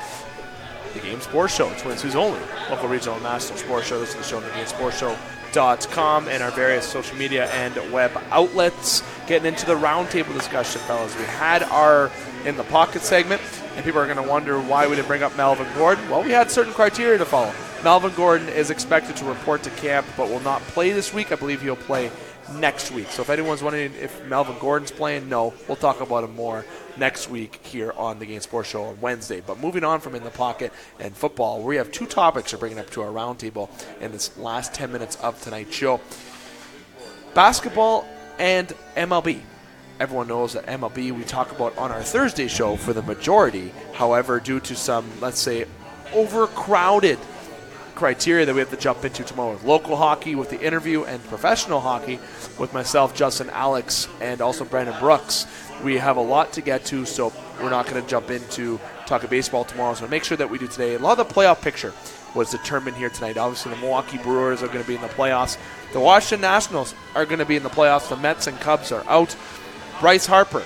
S2: The Game Sports Show, Twin Cities only local, regional, and national sports show. This is the show on thegamesportshow.com and our various social media and web outlets. Getting into the roundtable discussion, fellas. We had our In the Pocket segment, and people are going to wonder why we didn't bring up Melvin Gordon. Well, we had certain criteria to follow. Melvin Gordon is expected to report to camp, but will not play this week. I believe he'll play next week. So if anyone's wondering if Melvin Gordon's playing, no. We'll talk about him more next week here on the Game Sports Show on Wednesday. But moving on from In the Pocket and football, we have two topics we're bringing up to our roundtable in this last 10 minutes of tonight's show. Basketball and MLB. Everyone knows that MLB we talk about on our Thursday show for the majority. However, due to some, let's say, overcrowded criteria that we have to jump into tomorrow with local hockey, with the interview, and professional hockey with myself, Justin, Alex, and also Brandon Brooks. We have a lot to get to, so we're not going to jump into talking baseball tomorrow. So make sure that we do today. A lot of the playoff picture was determined here tonight. Obviously, the Milwaukee Brewers are going to be in the playoffs. The Washington Nationals are going to be in the playoffs. The Mets and Cubs are out. Bryce Harper,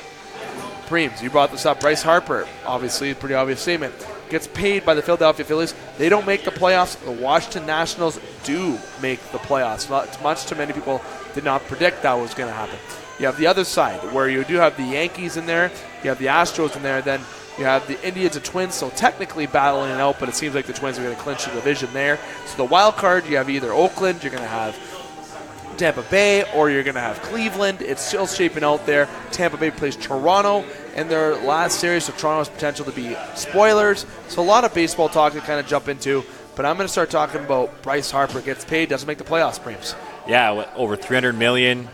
S2: Preems, you brought this up. Bryce Harper, obviously, pretty obvious statement, gets paid by the Philadelphia Phillies. They don't make the playoffs. The Washington Nationals do make the playoffs. Much too many people did not predict that was going to happen. You have the other side where you do have the Yankees in there. You have the Astros in there. Then you have the Indians and Twins, so technically battling it out, but it seems like the Twins are going to clinch the division there. So the wild card, you have either Oakland, you're going to have Tampa Bay, or you're going to have Cleveland. It's still shaping out there. Tampa Bay plays Toronto in their last series, so Toronto has potential to be spoilers. So a lot of baseball talk to kind of jump into, but I'm going to start talking about Bryce Harper gets paid, doesn't make the playoffs, Preems.
S3: Yeah, over $300 million.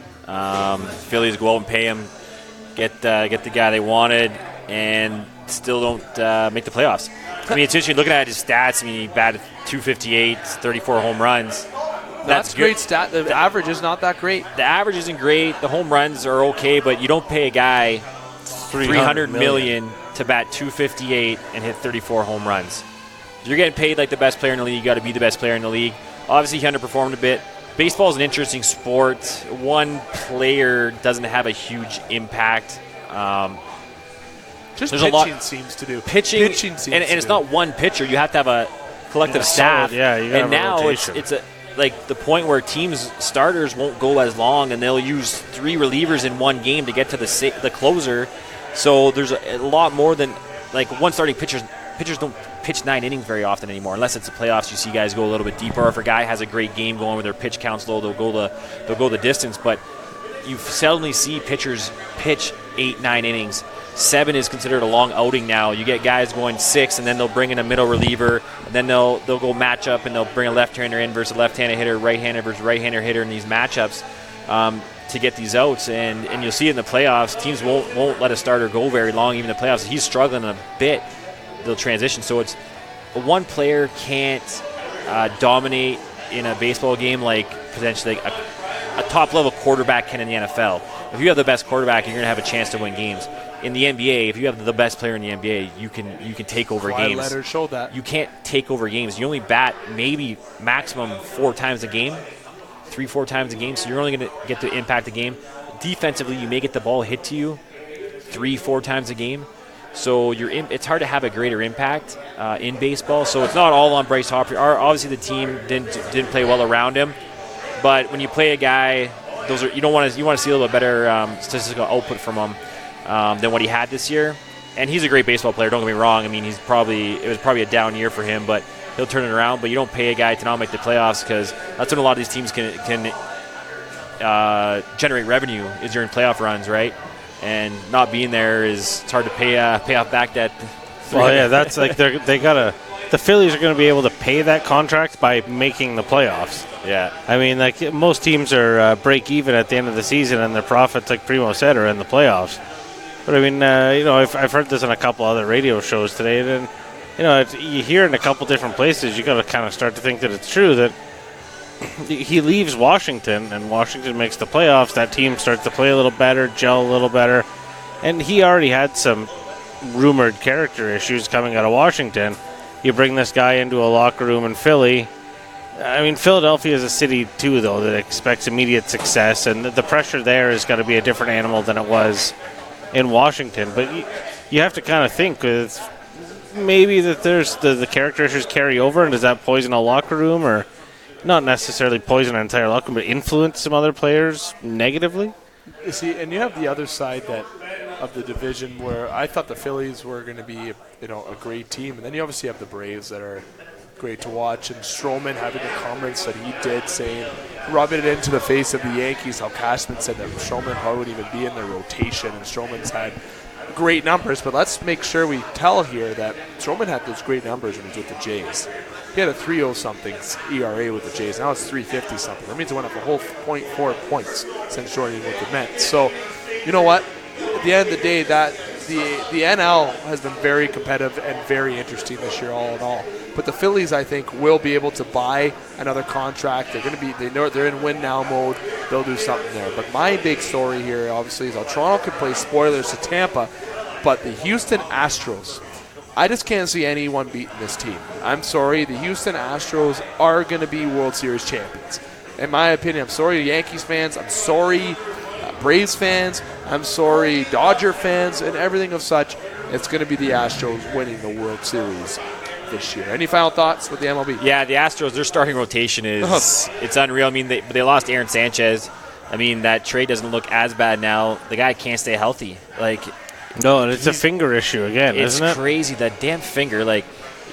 S3: Phillies go out and pay him, get the guy they wanted, and still don't make the playoffs. I mean, it's interesting looking at his stats. I mean, he batted .258, 34 home runs.
S2: That's great stat. The average is not that great.
S3: The average isn't great. The home runs are okay, but you don't pay a guy $300 million to bat .258 and hit 34 home runs. If you're getting paid like the best player in the league, you got to be the best player in the league. Obviously, he underperformed a bit. Baseball is an interesting sport. One player doesn't have a huge impact.
S2: Just pitching seems to do.
S3: Pitching seems and it's not one pitcher. You have to have a collective staff.
S4: You gotta
S3: and
S4: have
S3: now
S4: a rotation.
S3: it's like the point where teams starters won't go as long, and they'll use 3 relievers in one game to get to the closer. So there's a lot more than like one starting pitcher. Pitchers don't pitch 9 innings very often anymore, unless it's the playoffs. You see guys go a little bit deeper. Or if a guy has a great game going with their pitch counts low, they'll go the distance. But you seldomly see pitchers pitch 8-9 innings. 7 is considered a long outing now. You get guys going 6, and then they'll bring in a middle reliever, and then they'll go match up, and they'll bring a left-hander in versus a left-handed hitter, right-hander versus right-hander hitter in these matchups to get these outs. And you'll see it in the playoffs. Teams won't let a starter go very long, even in the playoffs. He's struggling a bit. They'll transition. So it's one player can't dominate in a baseball game like potentially a top-level quarterback can in the NFL. If you have the best quarterback, you're going to have a chance to win games. In the NBA, if you have the best player in the NBA, you can take over games.
S2: Letters show that.
S3: You can't take over games. You only bat maybe maximum 4 times a game, 3-4 times a game, so you're only going to get to impact the game. Defensively, you may get the ball hit to you 3-4 times a game. So it's hard to have a greater impact in baseball. So it's not all on Bryce Harper. Obviously, the team didn't play well around him. But when you play a guy, you want to see a little bit better statistical output from him than what he had this year. And he's a great baseball player. Don't get me wrong. I mean, it was probably a down year for him, but he'll turn it around. But you don't pay a guy to not make the playoffs, because that's when a lot of these teams can generate revenue is during playoff runs, right? And not being there it's hard to pay off back that
S4: Well, yeah, that's like they gotta. The Phillies are going to be able to pay that contract by making the playoffs.
S3: Yeah.
S4: I mean, like most teams are break even at the end of the season, and their profits, like Premo said, are in the playoffs. But I mean, I've heard this on a couple other radio shows today, and you hear in a couple different places. You got to kind of start to think that it's true that he leaves Washington, and Washington makes the playoffs. That team starts to play a little better, gel a little better, and he already had some rumored character issues coming out of Washington. You bring this guy into a locker room in Philly. I mean, Philadelphia is a city, too, though, that expects immediate success, and the pressure there is going to be a different animal than it was in Washington. But you have to kind of think with maybe that there's the character issues carry over, and does that poison a locker room, or not necessarily poison an entire locker room, but influence some other players negatively?
S2: You see, and you have the other side of the division where I thought the Phillies were going to be a great team, and then you obviously have the Braves that are great to watch, and Stroman having the comments that he did, saying, rubbing it into the face of the Yankees, how Cashman said that Stroman hardly would even be in their rotation, and Stroman's had great numbers, but let's make sure we tell here that Stroman had those great numbers when he was with the Jays. He had a 3.0-something ERA with the Jays. Now it's 3.50-something. That means it went up a whole 0.4 points since joining with the Mets. So, you know what? At the end of the day, that the NL has been very competitive and very interesting this year, all in all. But the Phillies, I think, will be able to buy another contract. They know they're in win now mode. They'll do something there. But my big story here, obviously, is how Toronto can play spoilers to Tampa, but the Houston Astros, I just can't see anyone beating this team. I'm sorry. The Houston Astros are going to be World Series champions. In my opinion, I'm sorry, Yankees fans. I'm sorry, Braves fans. I'm sorry, Dodger fans, and everything of such. It's going to be the Astros winning the World Series this year. Any final thoughts with the MLB?
S3: Yeah, the Astros, their starting rotation is it's unreal. I mean, they lost Aaron Sanchez. I mean, that trade doesn't look as bad now. The guy can't stay healthy.
S4: No, and it's a finger issue again, isn't it?
S3: It's crazy, that damn finger.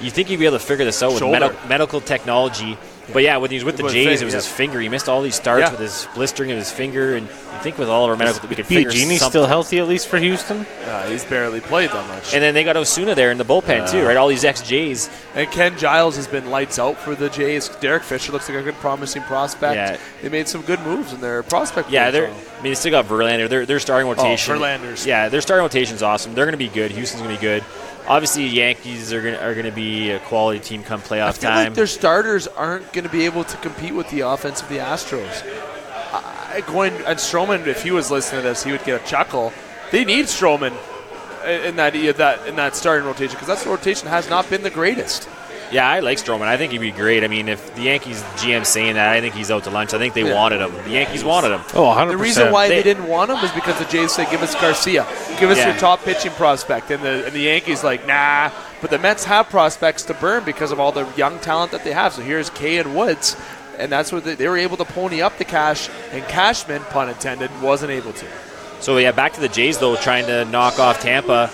S3: You think you'd be able to figure this out with medical technology. But yeah, when he was with the Jays, it was his finger. He missed all these starts with his blistering of his finger, and you think with all of our medical, we could figure something.
S4: Genie's still healthy, at least for Houston?
S2: He's barely played that much.
S3: And then they got Osuna there in the bullpen, too, right? All these ex-Jays.
S2: And Ken Giles has been lights out for the Jays. Derek Fisher looks like a good, promising prospect. Yeah. They made some good moves in their prospect.
S3: Yeah, they still got Verlander. Their starting rotation.
S2: Verlander's.
S3: Yeah, their starting rotation's awesome. They're going to be good. Houston's going to be good. Obviously, Yankees are going to be a quality team come playoff time.
S2: Like their starters aren't going to be able to compete with the offense of the Astros. And Stroman, if he was listening to this, he would get a chuckle. They need Stroman in that starting rotation because that rotation has not been the greatest.
S3: Yeah, I like Stroman. I think he'd be great. I mean, if the Yankees GM saying that, I think he's out to lunch. I think they wanted him. The Yankees wanted him.
S4: Oh, 100%.
S2: The reason why they didn't want him is because the Jays said, give us Garcia. Give us your top pitching prospect. And the Yankees like, nah. But the Mets have prospects to burn because of all the young talent that they have. So here's Kay and Woods. And that's what they were able to pony up the cash. And Cashman, pun intended, wasn't able to.
S3: So, yeah, back to the Jays, though, trying to knock off Tampa.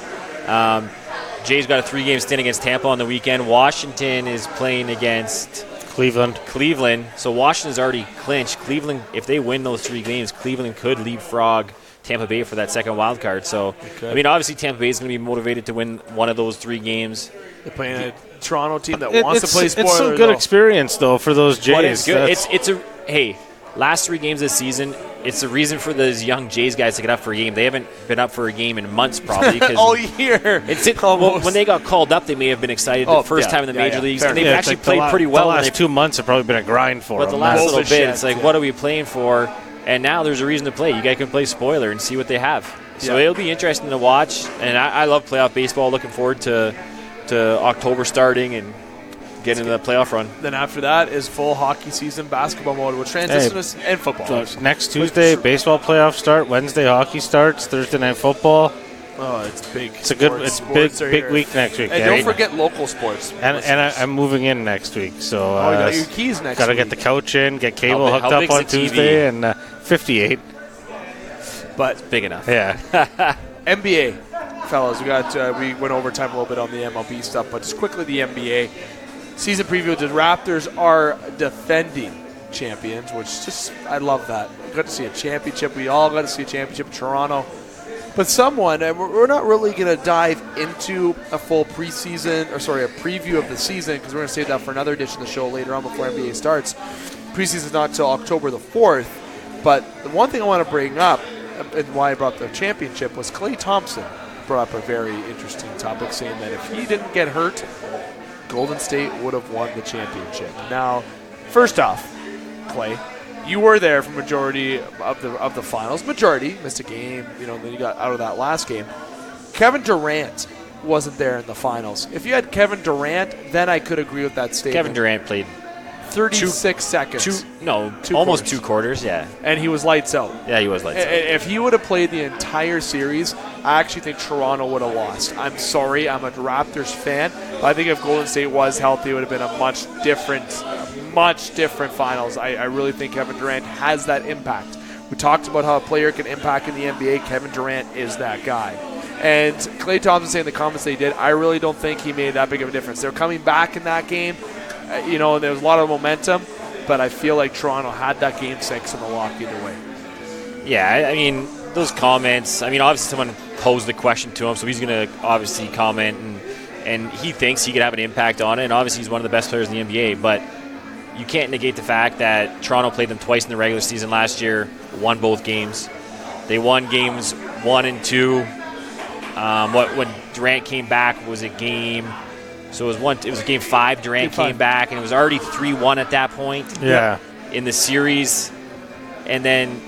S3: Jays got a 3-game stint against Tampa on the weekend. Washington is playing against Cleveland. So Washington's already clinched. Cleveland, if they win those 3 games, Cleveland could leapfrog Tampa Bay for that second wild card. So, I mean, obviously Tampa Bay is going to be motivated to win one of those 3 games.
S2: They're playing a Toronto team that wants to play spoiler.
S4: It's some good experience, though, for those Jays.
S3: It's good. Last 3 games this season, it's the reason for those young Jays guys to get up for a game. They haven't been up for a game in months, probably.
S2: All year.
S3: Well, when they got called up, they may have been excited the first time in the major leagues. And they've actually played pretty well.
S4: The last 2 months have probably been a grind for them.
S3: But the last little bit, it's like, what are we playing for? And now there's a reason to play. You guys can play spoiler and see what they have. So it'll be interesting to watch. And I love playoff baseball. Looking forward to October starting and get into the playoff run.
S2: Then after that is full hockey season basketball mode, which transitions and football.
S4: So next Tuesday, baseball playoffs start. Wednesday, hockey starts. Thursday night football.
S2: Oh, it's big.
S4: It's big week next week.
S2: And don't forget local sports.
S4: And I'm moving in next week, so
S2: you got your keys next week.
S4: Got to get the couch in, get cable hooked up on Tuesday, and 58.
S2: But
S3: it's big enough.
S4: Yeah.
S2: NBA, fellas, we went overtime a little bit on the MLB stuff, but just quickly the NBA. Season preview, the Raptors are defending champions, which I love that. We got to see a championship. We all got to see a championship in Toronto. But someone, and we're not really going to dive into a full a preview of the season, because we're going to save that for another edition of the show later on before NBA starts. Preseason's not until October the 4th. But the one thing I want to bring up, and why I brought the championship, was Klay Thompson brought up a very interesting topic, saying that if he didn't get hurt, Golden State would have won the championship. Now, first off, Klay, you were there for majority of the finals. Majority, missed a game, then you got out of that last game. Kevin Durant wasn't there in the finals. If you had Kevin Durant, then I could agree with that statement.
S3: Kevin Durant played
S2: 36 seconds.
S3: Almost 2 quarters, yeah.
S2: And he was lights out.
S3: Yeah, he was lights out.
S2: If he would have played the entire series, I actually think Toronto would have lost. I'm sorry, I'm a Raptors fan, but I think if Golden State was healthy, it would have been a much different finals. I really think Kevin Durant has that impact. We talked about how a player can impact in the NBA. Kevin Durant is that guy. And Klay Thompson saying the comments they did, I really don't think he made that big of a difference. They're coming back in that game. There was a lot of momentum, but I feel like Toronto had that game 6 in the lock either way.
S3: Yeah, I mean, those comments, obviously someone posed the question to him, so he's going to obviously comment, and he thinks he could have an impact on it, and obviously he's one of the best players in the NBA, but you can't negate the fact that Toronto played them twice in the regular season last year, won both games. They won games 1 and 2. When Durant came back was a game... So it was game 5. Durant came back, and it was already 3-1 at that point.
S4: Yeah.
S3: In the series, and then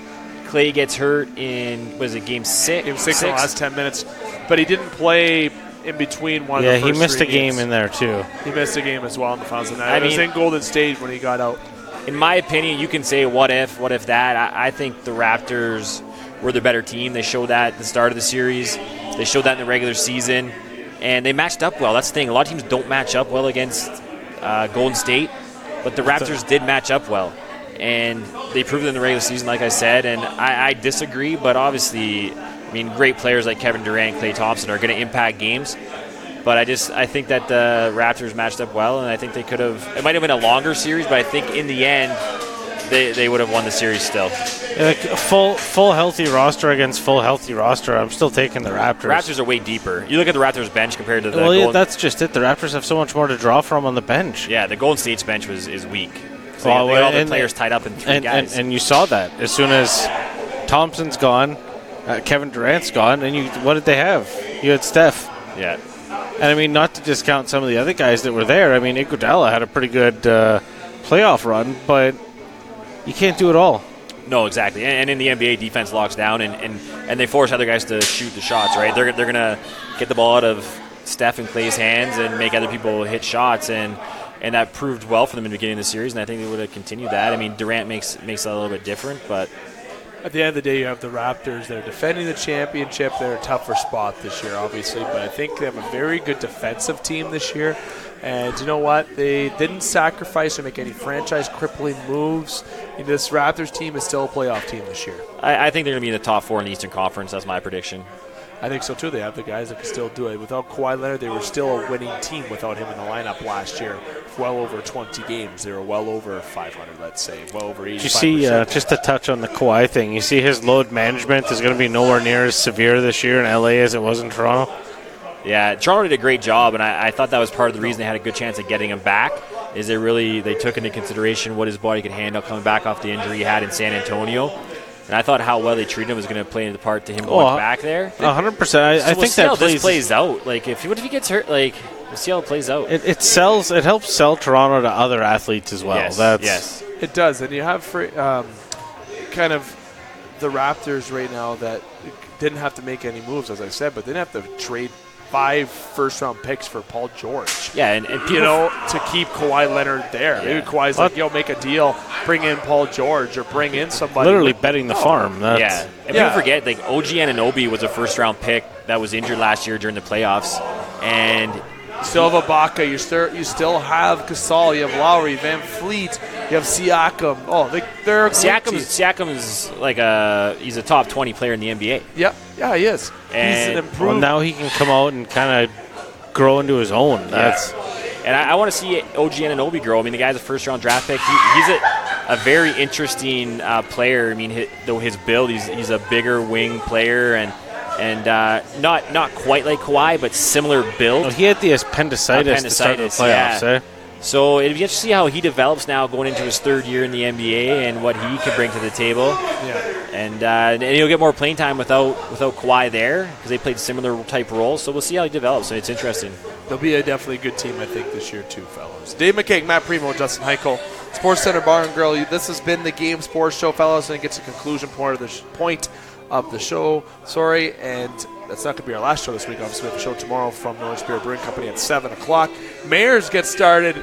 S3: Klay gets hurt in game 6?
S2: Game 6 in the last 10 minutes, but he didn't play in between one of the first 3 games.
S4: Yeah, he missed a game in there too.
S2: He missed a game as well in the finals. And it was in Golden State when he got out.
S3: In my opinion, you can say what if that. I think the Raptors were the better team. They showed that at the start of the series. They showed that in the regular season. And they matched up well. That's the thing. A lot of teams don't match up well against Golden State, but the Raptors did match up well. And they proved it in the regular season, like I said. And I disagree, but obviously, great players like Kevin Durant and Klay Thompson are going to impact games. But I think that the Raptors matched up well, and I think they could have – it might have been a longer series, but I think in the end they would have won the series still.
S4: Like full healthy roster against full healthy roster, I'm still taking the Raptors.
S3: Raptors are way deeper. You look at the Raptors bench compared to the
S4: Golden... that's just it. The Raptors have so much more to draw from on the bench.
S3: Yeah, the Golden State's bench is weak. So they got all the players tied up in 3 guys.
S4: And you saw that. As soon as Thompson's gone, Kevin Durant's gone, and what did they have? You had Steph.
S3: Yeah.
S4: And, not to discount some of the other guys that were there. Iguodala had a pretty good playoff run, but you can't do it all.
S3: No, exactly. And in the NBA, defense locks down, and they force other guys to shoot the shots, right? They're going to get the ball out of Steph and Klay's hands and make other people hit shots, and that proved well for them in the beginning of the series, and I think they would have continued that. Durant makes it a little bit different, but...
S2: At the end of the day, you have the Raptors. They're defending the championship. They're a tougher spot this year, obviously, but I think they have a very good defensive team this year. And you know what? They didn't sacrifice or make any franchise-crippling moves. This Raptors team is still a playoff team this year.
S3: I think they're going to be in the top 4 in the Eastern Conference. That's my prediction.
S2: I think so, too. They have the guys that can still do it. Without Kawhi Leonard, they were still a winning team without him in the lineup last year. Well over 20 games. They were well over 500, let's say. Well over 85%.
S4: You see, just to touch on the Kawhi thing, you see his load management is going to be nowhere near as severe this year in LA as it was in Toronto?
S3: Yeah, Toronto did a great job, and I thought that was part of the reason they had a good chance of getting him back, is they took into consideration what his body could handle coming back off the injury he had in San Antonio. And I thought how well they treated him was going to play into the part to him going back there.
S4: 100%. I think that
S3: plays out. What if he gets hurt? We'll see how it plays out.
S4: It helps sell Toronto to other athletes as well.
S3: Yes.
S2: It does. And you have kind of the Raptors right now that didn't have to make any moves, as I said, but they didn't have to trade 5 first-round picks for Paul George.
S3: Yeah, and people,
S2: to keep Kawhi Leonard there. Yeah. Maybe Kawhi's make a deal, bring in Paul George or bring in somebody.
S4: Literally betting the farm.
S3: And people forget, OG Anunoby was a first-round pick that was injured last year during the playoffs, and
S2: still have Ibaka. You still have Gasol. You have Lowry, Van Fleet. You have Siakam. They're a
S3: Siakam is he's a top 20 player in the NBA.
S2: Yeah, he is.
S3: And
S2: he's an improved.
S4: Well, now he can come out and kind of grow into his own.
S3: And I want to see OG Anunoby grow. The guy's a first-round draft pick. He's a very interesting player. His build, he's a bigger wing player, and and not quite like Kawhi, but similar build.
S4: Well, he had the appendicitis to start the playoffs, eh?
S3: So it'll be interesting to see how he develops now going into his third year in the NBA and what he can bring to the table.
S2: Yeah.
S3: And he'll get more playing time without Kawhi there because they played similar type roles. So we'll see how he develops. So it's interesting.
S2: They'll be a definitely good team, I think, this year too, fellas. Dave McCaig, Matt Premo, Justin Hykel, SportsCenter Bar and Grill. This has been the Game Sports Show, fellas, and it gets a conclusion point of the show. And that's not going to be our last show this week. Obviously, we have a show tomorrow from Northern Spirit Brewing Company at 7 o'clock. Mayor's gets started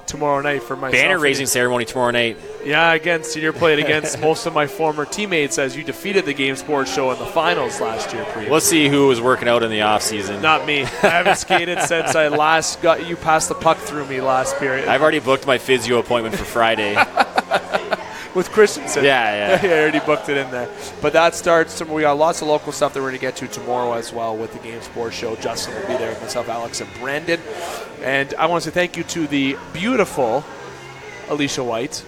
S2: tomorrow night for myself.
S3: Banner raising ceremony tomorrow night.
S2: Yeah, again, senior played against most of my former teammates as you defeated the Game Sports Show in the finals last year.
S3: We'll see who was working out in the offseason.
S2: Not me. I haven't skated since I last got you passed the puck through me last period.
S3: I've already booked my physio appointment for Friday.
S2: With Christensen.
S3: Yeah.
S2: I already booked it in there. But that starts tomorrow. We got lots of local stuff that we're going to get to tomorrow as well with the Game Sports Show. Justin will be there with myself, Alex, and Brandon. And I want to say thank you to the beautiful Alicia White.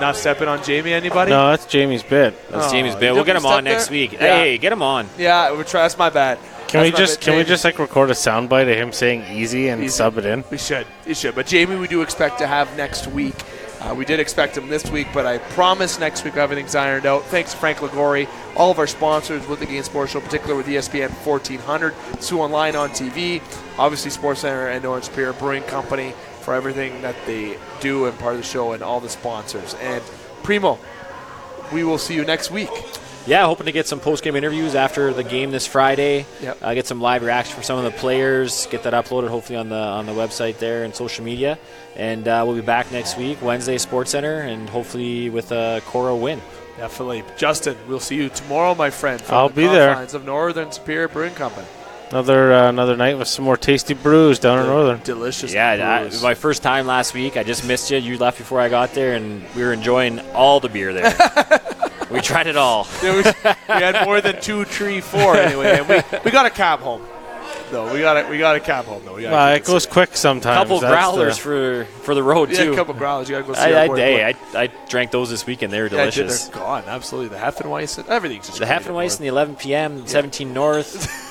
S2: Not stepping on Jamie, anybody?
S4: No, that's Jamie's bit.
S3: That's Jamie's bit. We'll get him on next week.
S2: Yeah.
S3: Hey, get him on.
S2: Yeah, that's my bad.
S4: Can we just record a soundbite of him saying easy and sub it in?
S2: We should. But Jamie, we do expect to have next week. We did expect him this week, but I promise next week everything's ironed out. Thanks to Frank Ligori, all of our sponsors with the Game Sports Show, particularly with ESPN 1400, Sioux Online on TV, obviously SportsCenter and Northern Spirit Brewing Company for everything that they do and part of the show, and all the sponsors. And Premo, we will see you next week.
S3: Yeah, hoping to get some post-game interviews after the game this Friday.
S2: Yep.
S3: Get some live reaction from some of the players. Get that uploaded hopefully on the website there and social media. And we'll be back next week, Wednesday, SportsCenter, and hopefully with a Korah win.
S2: Definitely. Justin, we'll see you tomorrow, my friend. From
S4: I'll
S2: the
S4: be there.
S2: confines of Northern Superior Brewing Company.
S4: Another night with some more tasty brews down in Northern.
S2: Delicious.
S3: Yeah,
S2: brews.
S3: my first time last week. I just missed you. You left before I got there, and we were enjoying all the beer there. We tried it all.
S2: We had more than 2, 3, 4 anyway, and we got a cab home. though. We got a cab home though.
S4: It goes quick sometimes.
S3: A couple growlers for the road too.
S2: Yeah, a couple growlers. You got to go see.
S3: I drank those this weekend. They were delicious.
S2: They're gone. Absolutely. The Heffenweiss. Everything's just
S3: the Heffenweiss and the 11 p.m. 17 North.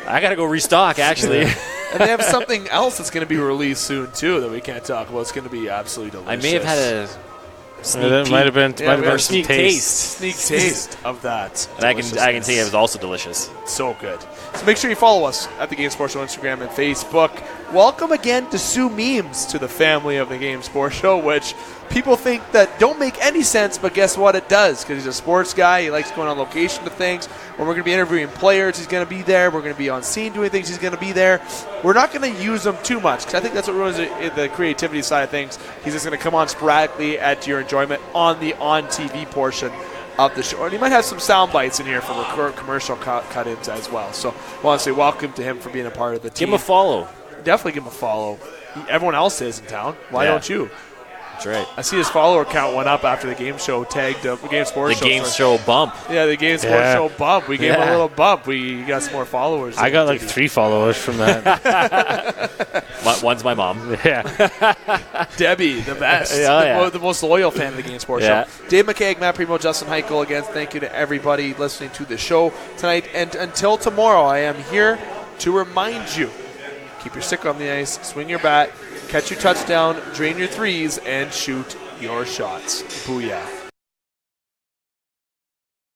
S3: I got to go restock actually.
S2: And they have something else that's going to be released soon too that we can't talk about. It's going to be absolutely delicious.
S3: I may have had a sneak
S4: might have been
S3: sneak
S2: taste of that.
S3: And I can tell you it was also delicious.
S2: So good. So make sure you follow us at the Game Sports Show Instagram and Facebook. Welcome again to Sue Memes to the family of the Game Sports Show, which people think that don't make any sense, but guess what? It does, because he's a sports guy. He likes going on location to things. When we're going to be interviewing players, he's going to be there. We're going to be on scene doing things, he's going to be there. We're not going to use him too much, because I think that's what ruins the creativity side of things. He's just going to come on sporadically at your enjoyment on the on-TV portion of the show. And he might have some sound bites in here from commercial cut-ins as well. So I want to say welcome to him for being a part of the team.
S3: Give him a follow.
S2: Definitely give him a follow. Everyone else is in town. Why don't you?
S3: That's right.
S2: I see his follower count went up after the game show tagged the Game Sports Show.
S3: The Game Show bump.
S2: Yeah, the Game Sports Show bump. We gave him a little bump. We got some more followers.
S4: I got like 3 followers from that.
S3: One's my mom.
S4: Yeah.
S2: Debbie, the best. The most loyal fan of the Game Sports Show. Dave McCaig, Matt Premo, Justin Hykel. Again, thank you to everybody listening to the show tonight. And until tomorrow, I am here to remind you, keep your stick on the ice, swing your bat, catch your touchdown, drain your threes, and shoot your shots. Booyah.